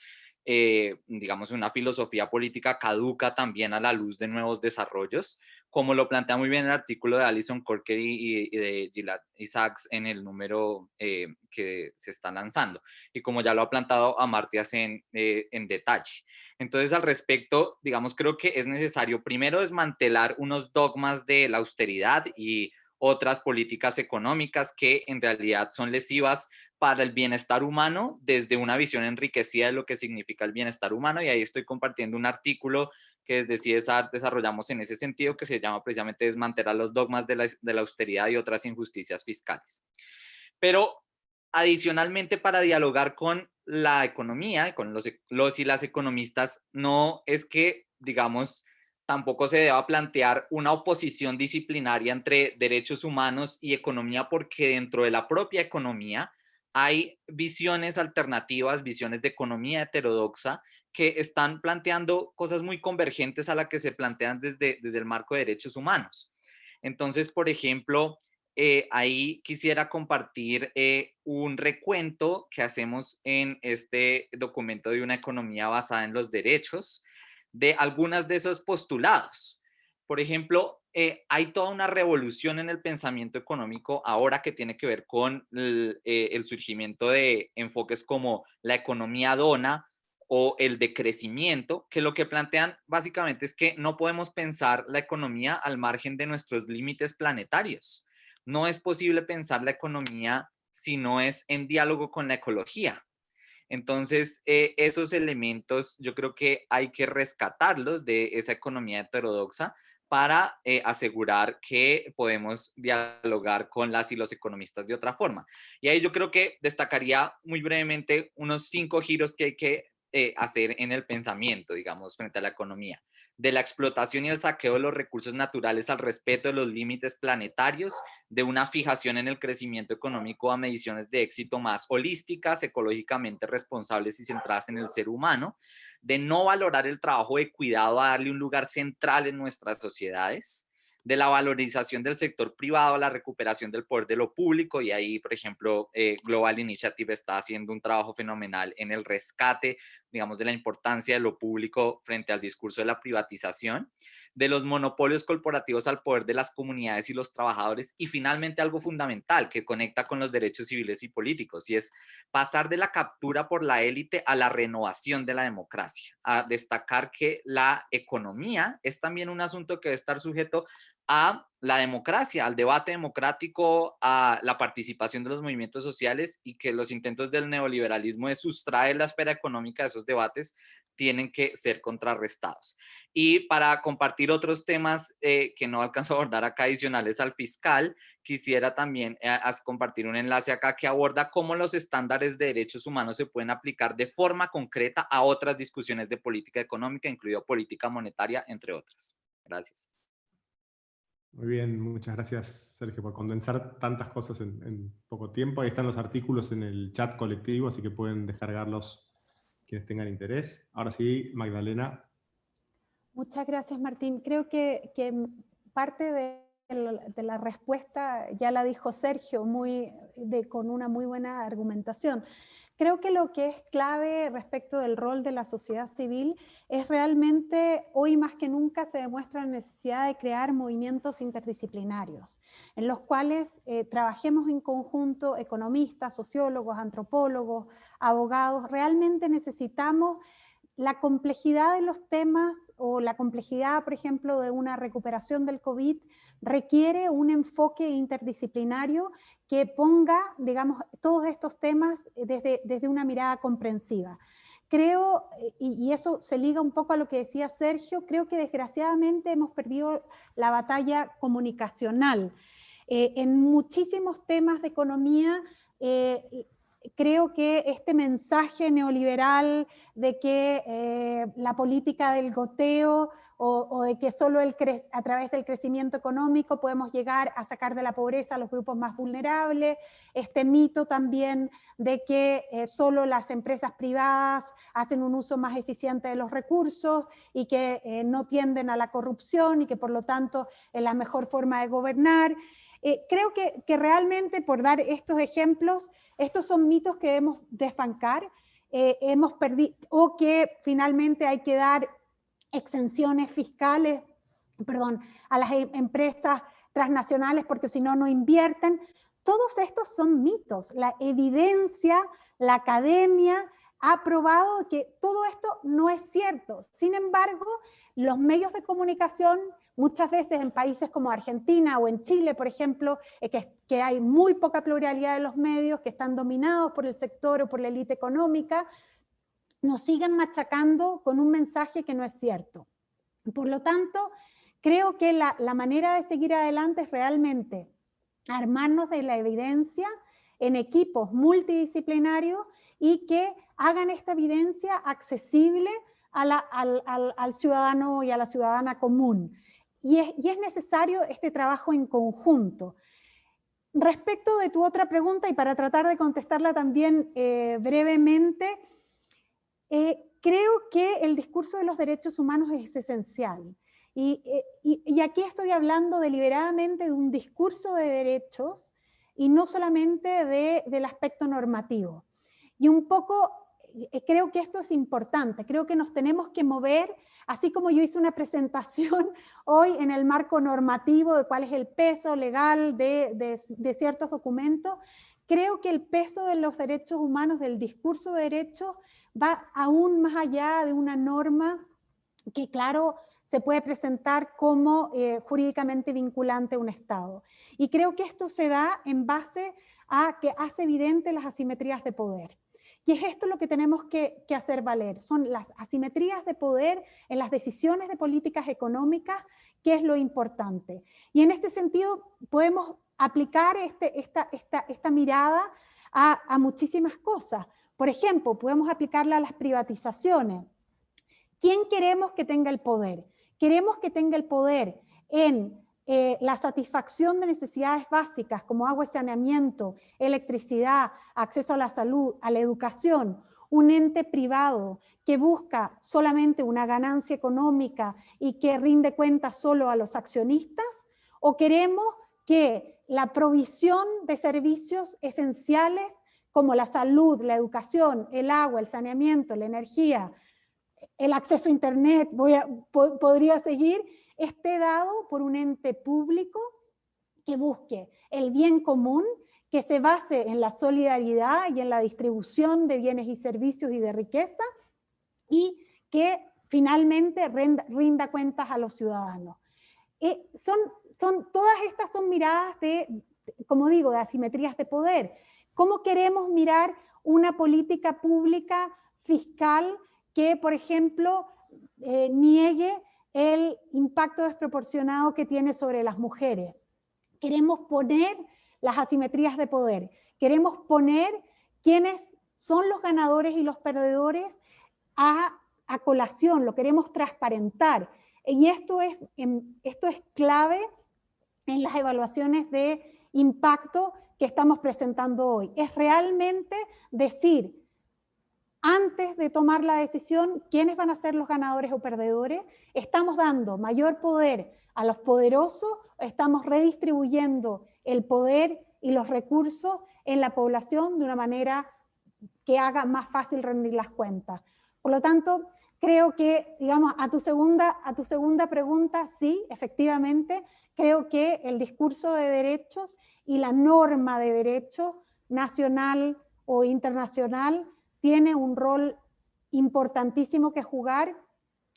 Speaker 4: digamos, una filosofía política caduca también a la luz de nuevos desarrollos, como lo plantea muy bien el artículo de Alison Corker y de Gilad Isaacs en el número que se está lanzando, y como ya lo ha plantado Amartya Sen en detalle. Entonces, al respecto, digamos, creo que es necesario primero desmantelar unos dogmas de la austeridad y otras políticas económicas que en realidad son lesivas para el bienestar humano desde una visión enriquecida de lo que significa el bienestar humano, y ahí estoy compartiendo un artículo que desde CIESAR desarrollamos en ese sentido, que se llama precisamente Desmantelar los dogmas de la austeridad y otras injusticias fiscales. Pero adicionalmente, para dialogar con la economía, con los y las economistas, no es que, digamos, tampoco se deba plantear una oposición disciplinaria entre derechos humanos y economía, porque dentro de la propia economía hay visiones alternativas, visiones de economía heterodoxa, que están planteando cosas muy convergentes a las que se plantean desde el marco de derechos humanos. Entonces, por ejemplo, ahí quisiera compartir un recuento que hacemos en este documento de una economía basada en los derechos, de algunas de esos postulados. Por ejemplo, hay toda una revolución en el pensamiento económico ahora que tiene que ver con el surgimiento de enfoques como la economía dona o el de crecimiento, que lo que plantean básicamente es que no podemos pensar la economía al margen de nuestros límites planetarios. No es posible pensar la economía si no es en diálogo con la ecología. Entonces, esos elementos yo creo que hay que rescatarlos de esa economía heterodoxa para asegurar que podemos dialogar con las y los economistas de otra forma. Y ahí yo creo que destacaría muy brevemente unos 5 giros que hay que hacer en el pensamiento, digamos, frente a la economía. De la explotación y el saqueo de los recursos naturales al respeto de los límites planetarios, de una fijación en el crecimiento económico a mediciones de éxito más holísticas, ecológicamente responsables y centradas en el ser humano, de no valorar el trabajo de cuidado a darle un lugar central en nuestras sociedades, de la valorización del sector privado a la recuperación del poder de lo público, y ahí, por ejemplo, Global Initiative está haciendo un trabajo fenomenal en el rescate, digamos, de la importancia de lo público frente al discurso de la privatización, de los monopolios corporativos al poder de las comunidades y los trabajadores, y finalmente algo fundamental que conecta con los derechos civiles y políticos, y es pasar de la captura por la élite a la renovación de la democracia, a destacar que la economía es también un asunto que debe estar sujeto a la democracia, al debate democrático, a la participación de los movimientos sociales, y que los intentos del neoliberalismo de sustraer la esfera económica de esos debates tienen que ser contrarrestados. Y para compartir otros temas que no alcanzo a abordar acá adicionales al fiscal, quisiera también compartir un enlace acá que aborda cómo los estándares de derechos humanos se pueden aplicar de forma concreta a otras discusiones de política económica, incluido política monetaria, entre otras. Gracias.
Speaker 1: Muy bien, muchas gracias, Sergio, por condensar tantas cosas en poco tiempo. Ahí están los artículos en el chat colectivo, así que pueden descargarlos quienes tengan interés. Ahora sí, Magdalena.
Speaker 5: Muchas gracias, Martín. Creo que parte de la respuesta ya la dijo Sergio, con una muy buena argumentación. Creo que lo que es clave respecto del rol de la sociedad civil es realmente, hoy más que nunca, se demuestra la necesidad de crear movimientos interdisciplinarios, en los cuales trabajemos en conjunto economistas, sociólogos, antropólogos, abogados. Realmente necesitamos la complejidad de los temas, o la complejidad, por ejemplo, de una recuperación del COVID, requiere un enfoque interdisciplinario que ponga, digamos, todos estos temas desde una mirada comprensiva. Creo, y eso se liga un poco a lo que decía Sergio, creo que desgraciadamente hemos perdido la batalla comunicacional. En muchísimos temas de economía, creo que este mensaje neoliberal de que la política del goteo o de que solo a través del crecimiento económico podemos llegar a sacar de la pobreza a los grupos más vulnerables, este mito también de que solo las empresas privadas hacen un uso más eficiente de los recursos y que no tienden a la corrupción y que por lo tanto es la mejor forma de gobernar. Creo que realmente, por dar estos ejemplos, estos son mitos que debemos desbancar. hemos perdido, o que finalmente hay que dar exenciones fiscales, perdón, a las empresas transnacionales porque si no, no invierten. Todos estos son mitos. La evidencia, la academia ha probado que todo esto no es cierto. Sin embargo, los medios de comunicación, muchas veces en países como Argentina o en Chile, por ejemplo, que hay muy poca pluralidad de los medios, que están dominados por el sector o por la élite económica, nos siguen machacando con un mensaje que no es cierto. Por lo tanto, creo que la manera de seguir adelante es realmente armarnos de la evidencia en equipos multidisciplinarios y que hagan esta evidencia accesible al ciudadano y a la ciudadana común. Y es necesario este trabajo en conjunto. Respecto de tu otra pregunta, y para tratar de contestarla también brevemente, creo que el discurso de los derechos humanos es esencial. Y aquí estoy hablando deliberadamente de un discurso de derechos y no solamente del aspecto normativo. Y un poco creo que esto es importante, creo que nos tenemos que mover, así como yo hice una presentación hoy en el marco normativo de cuál es el peso legal de ciertos documentos, creo que el peso de los derechos humanos, del discurso de derechos, va aún más allá de una norma que, claro, se puede presentar como jurídicamente vinculante a un Estado. Y creo que esto se da en base a que hace evidente las asimetrías de poder. Y es esto lo que tenemos que hacer valer, son las asimetrías de poder en las decisiones de políticas económicas, que es lo importante. Y en este sentido podemos aplicar esta mirada a muchísimas cosas. Por ejemplo, podemos aplicarla a las privatizaciones. ¿Quién queremos que tenga el poder? Queremos que tenga el poder en la satisfacción de necesidades básicas como agua y saneamiento, electricidad, acceso a la salud, a la educación, un ente privado que busca solamente una ganancia económica y que rinde cuentas solo a los accionistas, o queremos que la provisión de servicios esenciales como la salud, la educación, el agua, el saneamiento, la energía, el acceso a internet, podría seguir, esté dado por un ente público que busque el bien común, que se base en la solidaridad y en la distribución de bienes y servicios y de riqueza, y que finalmente rinda cuentas a los ciudadanos. Todas estas son miradas de, como digo, de asimetrías de poder. ¿Cómo queremos mirar una política pública fiscal que, por ejemplo, niegue el impacto desproporcionado que tiene sobre las mujeres? Queremos poner las asimetrías de poder, queremos poner quiénes son los ganadores y los perdedores a colación, lo queremos transparentar. Y esto es clave en las evaluaciones de impacto que estamos presentando hoy. Es realmente decir, antes de tomar la decisión, quiénes van a ser los ganadores o perdedores. Estamos dando mayor poder a los poderosos, estamos redistribuyendo el poder y los recursos en la población de una manera que haga más fácil rendir las cuentas. Por lo tanto, creo que, digamos, a tu segunda pregunta, sí, efectivamente, creo que el discurso de derechos y la norma de derechos nacional o internacional tiene un rol importantísimo que jugar,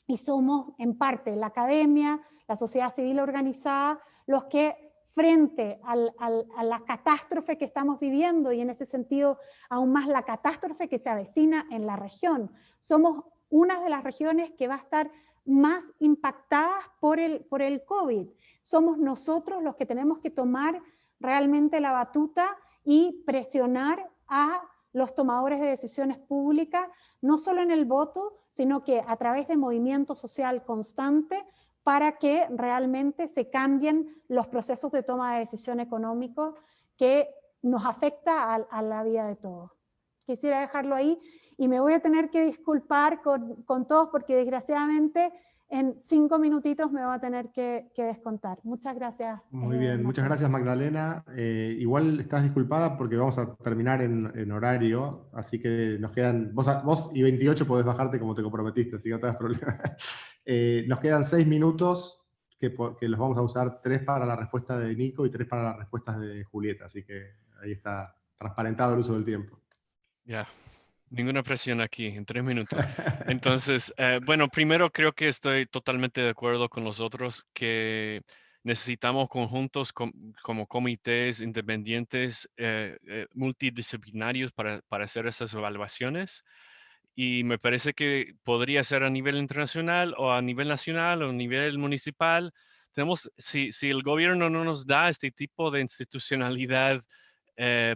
Speaker 5: y somos en parte la academia, la sociedad civil organizada, los que frente a la catástrofe que estamos viviendo, y en este sentido aún más la catástrofe que se avecina en la región, somos una de las regiones que va a estar más impactadas por el COVID. Somos nosotros los que tenemos que tomar realmente la batuta y presionar a los tomadores de decisiones públicas, no solo en el voto, sino que a través de movimiento social constante, para que realmente se cambien los procesos de toma de decisión económico que nos afecta a la vida de todos. Quisiera dejarlo ahí Y me voy a tener que disculpar con todos porque desgraciadamente en 5 minutitos me va a tener que descontar. Muchas gracias.
Speaker 1: Muy bien, muchas
Speaker 5: Martín.
Speaker 1: gracias Magdalena. Igual estás disculpada porque vamos a terminar en horario, así que nos quedan, vos y 28 podés bajarte como te comprometiste, así que no te das problema. Nos quedan 6 minutos que los vamos a usar, 3 para la respuesta de Nico y 3 para las respuestas de Julieta, así que ahí está transparentado el uso del tiempo.
Speaker 6: Ya, ninguna presión aquí, en 3 minutos. Entonces, bueno, primero creo que estoy totalmente de acuerdo con los otros que necesitamos conjuntos como comités independientes multidisciplinarios para hacer esas evaluaciones. Y me parece que podría ser a nivel internacional o a nivel nacional o a nivel municipal. Si el gobierno no nos da este tipo de institucionalidad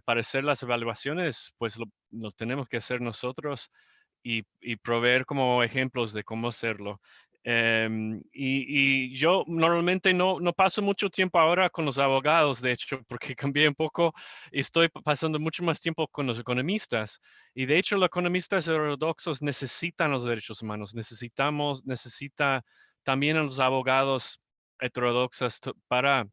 Speaker 6: para hacer las evaluaciones, pues lo tenemos que hacer nosotros y proveer como ejemplos de cómo hacerlo. Y yo normalmente no paso mucho tiempo ahora con los abogados, de hecho, porque cambié un poco y estoy pasando mucho más tiempo con los economistas. Y de hecho, los economistas ortodoxos necesitan los derechos humanos, necesita también a los abogados heterodoxos para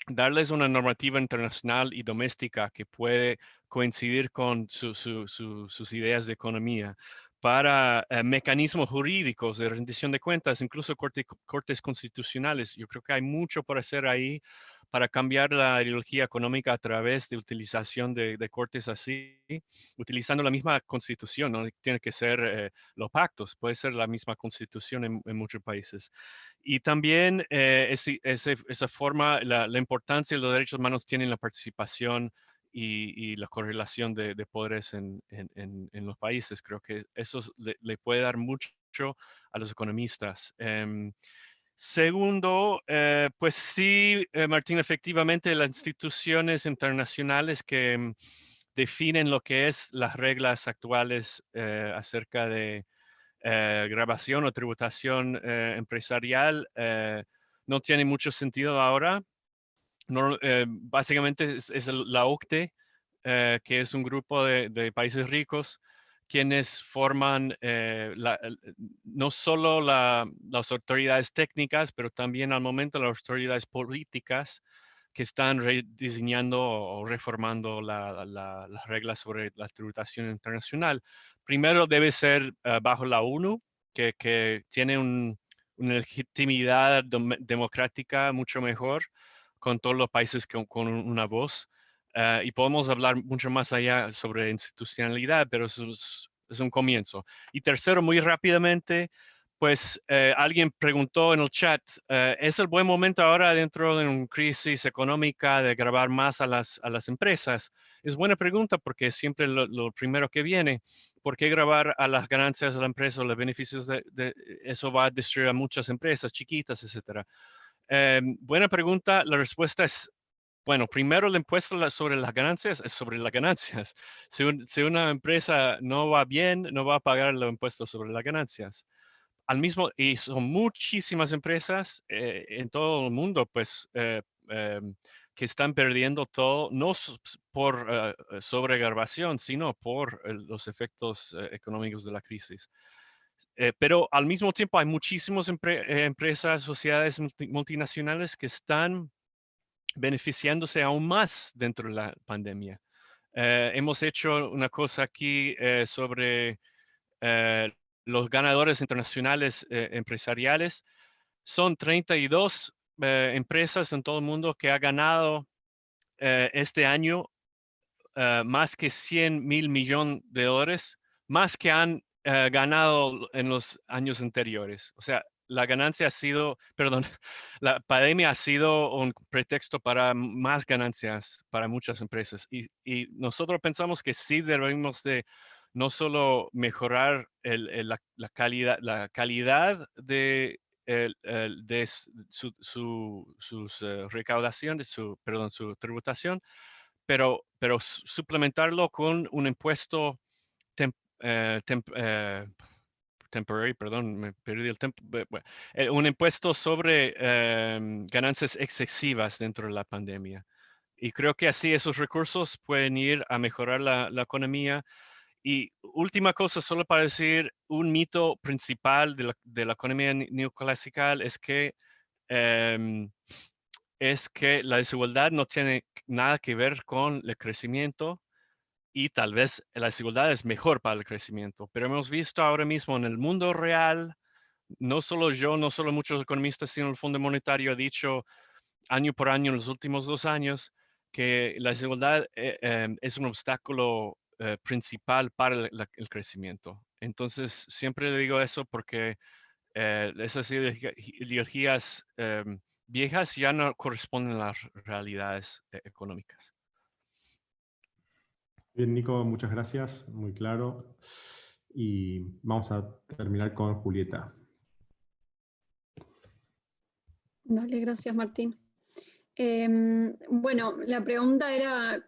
Speaker 6: darles una normativa internacional y doméstica que puede coincidir con sus ideas de economía, para mecanismos jurídicos de rendición de cuentas, incluso cortes constitucionales. Yo creo que hay mucho por hacer ahí para cambiar la ideología económica a través de utilización de cortes así, utilizando la misma constitución, no tiene que ser los pactos, puede ser la misma constitución en muchos países. Y también esa forma, la importancia de los derechos humanos tienen la participación y la correlación de poderes en los países. Creo que eso le puede dar mucho a los economistas. Segundo, pues sí, Martín, efectivamente las instituciones internacionales que definen lo que es las reglas actuales acerca de grabación o tributación empresarial no tiene mucho sentido ahora. Básicamente es la OCDE, que es un grupo de países ricos quienes forman no solo las autoridades técnicas, pero también al momento las autoridades políticas que están rediseñando o reformando las reglas sobre la tributación internacional. Primero debe ser bajo la ONU, que tiene una legitimidad democrática mucho mejor con todos los países con una voz. Y podemos hablar mucho más allá sobre institucionalidad, pero eso es un comienzo. Y tercero, muy rápidamente, pues alguien preguntó en el chat, ¿es el buen momento ahora dentro de una crisis económica de grabar más a las empresas? Es buena pregunta porque es siempre lo primero que viene. ¿Por qué grabar a las ganancias de la empresa o los beneficios eso va a destruir a muchas empresas chiquitas, etcétera? Buena pregunta. La respuesta es, bueno, primero el impuesto sobre las ganancias es sobre las ganancias. Si una empresa no va bien, no va a pagar los impuestos sobre las ganancias. Y son muchísimas empresas en todo el mundo, pues, que están perdiendo todo, no por sobregrabación, sino por los efectos económicos de la crisis. Pero al mismo tiempo hay muchísimas empresas, sociedades multinacionales que están beneficiándose aún más dentro de la pandemia. Hemos hecho una cosa aquí sobre los ganadores internacionales empresariales. Son 32 empresas en todo el mundo que ha ganado este año más que 100.000 millones de dólares, más que han ganado en los años anteriores. O sea, la ganancia ha sido, perdón, la pandemia ha sido un pretexto para más ganancias para muchas empresas. Y nosotros pensamos que sí debemos de no solo mejorar la calidad de, sus recaudaciones, su tributación, pero suplementarlo con un impuesto temporary, perdón, me perdí el tiempo, un impuesto sobre ganancias excesivas dentro de la pandemia. Y creo que así esos recursos pueden ir a mejorar la economía Y última cosa, solo para decir, un mito principal de la economía neoclásica es que la desigualdad no tiene nada que ver con el crecimiento, y tal vez la desigualdad es mejor para el crecimiento. Pero hemos visto ahora mismo en el mundo real, no solo yo, no solo muchos economistas, sino el Fondo Monetario ha dicho año por año en los últimos 2 años que la desigualdad es un obstáculo principal para el crecimiento. Entonces, siempre le digo eso porque esas ideologías viejas ya no corresponden a las realidades económicas.
Speaker 1: Bien, Nico, muchas gracias, muy claro. Y vamos a terminar con Julieta.
Speaker 7: Dale, gracias, Martín. Bueno, la pregunta era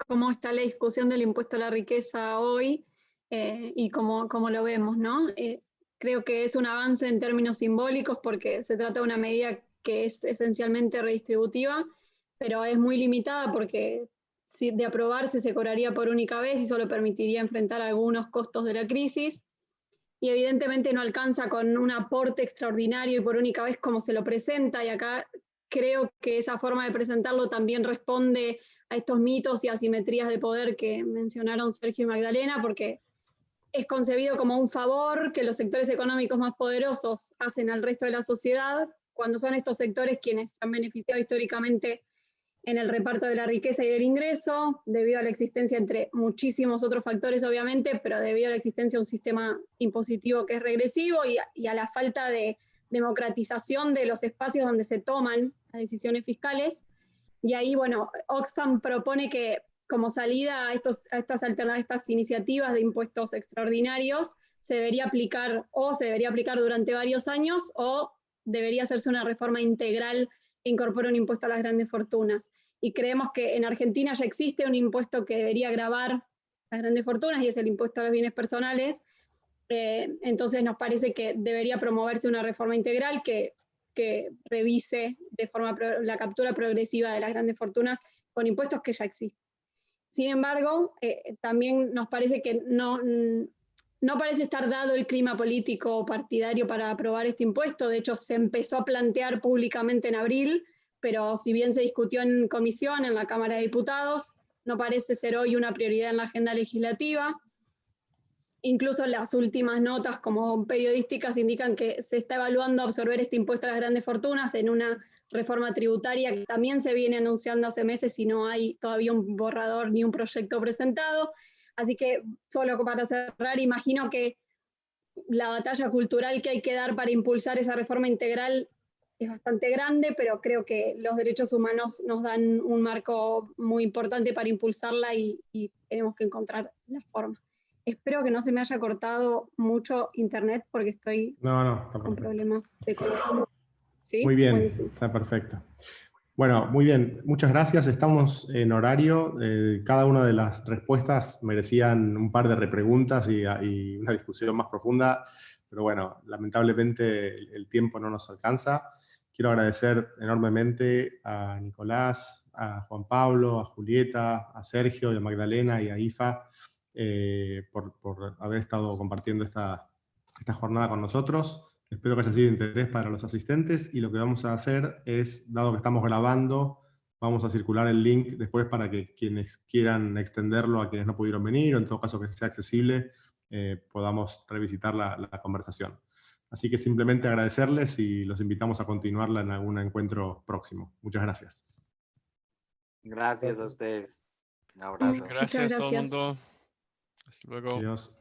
Speaker 7: cómo está la discusión del impuesto a la riqueza hoy y cómo lo vemos, ¿no? Creo que es un avance en términos simbólicos porque se trata de una medida que es esencialmente redistributiva, pero es muy limitada porque si de aprobarse se cobraría por única vez y solo permitiría enfrentar algunos costos de la crisis. Y evidentemente no alcanza con un aporte extraordinario y por única vez como se lo presenta, y acá creo que esa forma de presentarlo también responde a estos mitos y asimetrías de poder que mencionaron Sergio y Magdalena, porque es concebido como un favor que los sectores económicos más poderosos hacen al resto de la sociedad, cuando son estos sectores quienes han beneficiado históricamente en el reparto de la riqueza y del ingreso, debido a la existencia, entre muchísimos otros factores obviamente, pero debido a la existencia de un sistema impositivo que es regresivo y a la falta de democratización de los espacios donde se toman las decisiones fiscales. Y ahí, bueno, Oxfam propone que como salida a estas iniciativas de impuestos extraordinarios, se debería aplicar durante varios años o debería hacerse una reforma integral que incorpore un impuesto a las grandes fortunas. Y creemos que en Argentina ya existe un impuesto que debería gravar las grandes fortunas y es el impuesto a los bienes personales. Entonces nos parece que debería promoverse una reforma integral que revise de forma la captura progresiva de las grandes fortunas con impuestos que ya existen. Sin embargo, también nos parece que no parece estar dado el clima político o partidario para aprobar este impuesto. De hecho, se empezó a plantear públicamente en abril, pero si bien se discutió en comisión, en la Cámara de Diputados, no parece ser hoy una prioridad en la agenda legislativa. Incluso las últimas notas como periodísticas indican que se está evaluando absorber este impuesto a las grandes fortunas en una reforma tributaria que también se viene anunciando hace meses y no hay todavía un borrador ni un proyecto presentado. Así que, solo para cerrar, imagino que la batalla cultural que hay que dar para impulsar esa reforma integral es bastante grande, pero creo que los derechos humanos nos dan un marco muy importante para impulsarla y tenemos que encontrar la forma. Espero que no se me haya cortado mucho internet porque estoy con problemas de conexión. ¿Sí?
Speaker 1: Muy bien,
Speaker 7: buenísimo.
Speaker 1: Está perfecto. Bueno, muy bien, muchas gracias. Estamos en horario. Cada una de las respuestas merecían un par de repreguntas y una discusión más profunda, pero bueno, lamentablemente el tiempo no nos alcanza. Quiero agradecer enormemente a Nicolás, a Juan Pablo, a Julieta, a Sergio, a Magdalena y a IFA por haber estado compartiendo esta jornada con nosotros. Espero que haya sido de interés para los asistentes y lo que vamos a hacer es, dado que estamos grabando, vamos a circular el link después para que quienes quieran extenderlo a quienes no pudieron venir o en todo caso que sea accesible, podamos revisitar la conversación. Así que simplemente agradecerles y los invitamos a continuarla en algún encuentro próximo. Muchas gracias.
Speaker 4: Gracias a ustedes. Un abrazo.
Speaker 6: Gracias a todo el mundo. Hasta luego.
Speaker 1: Adiós.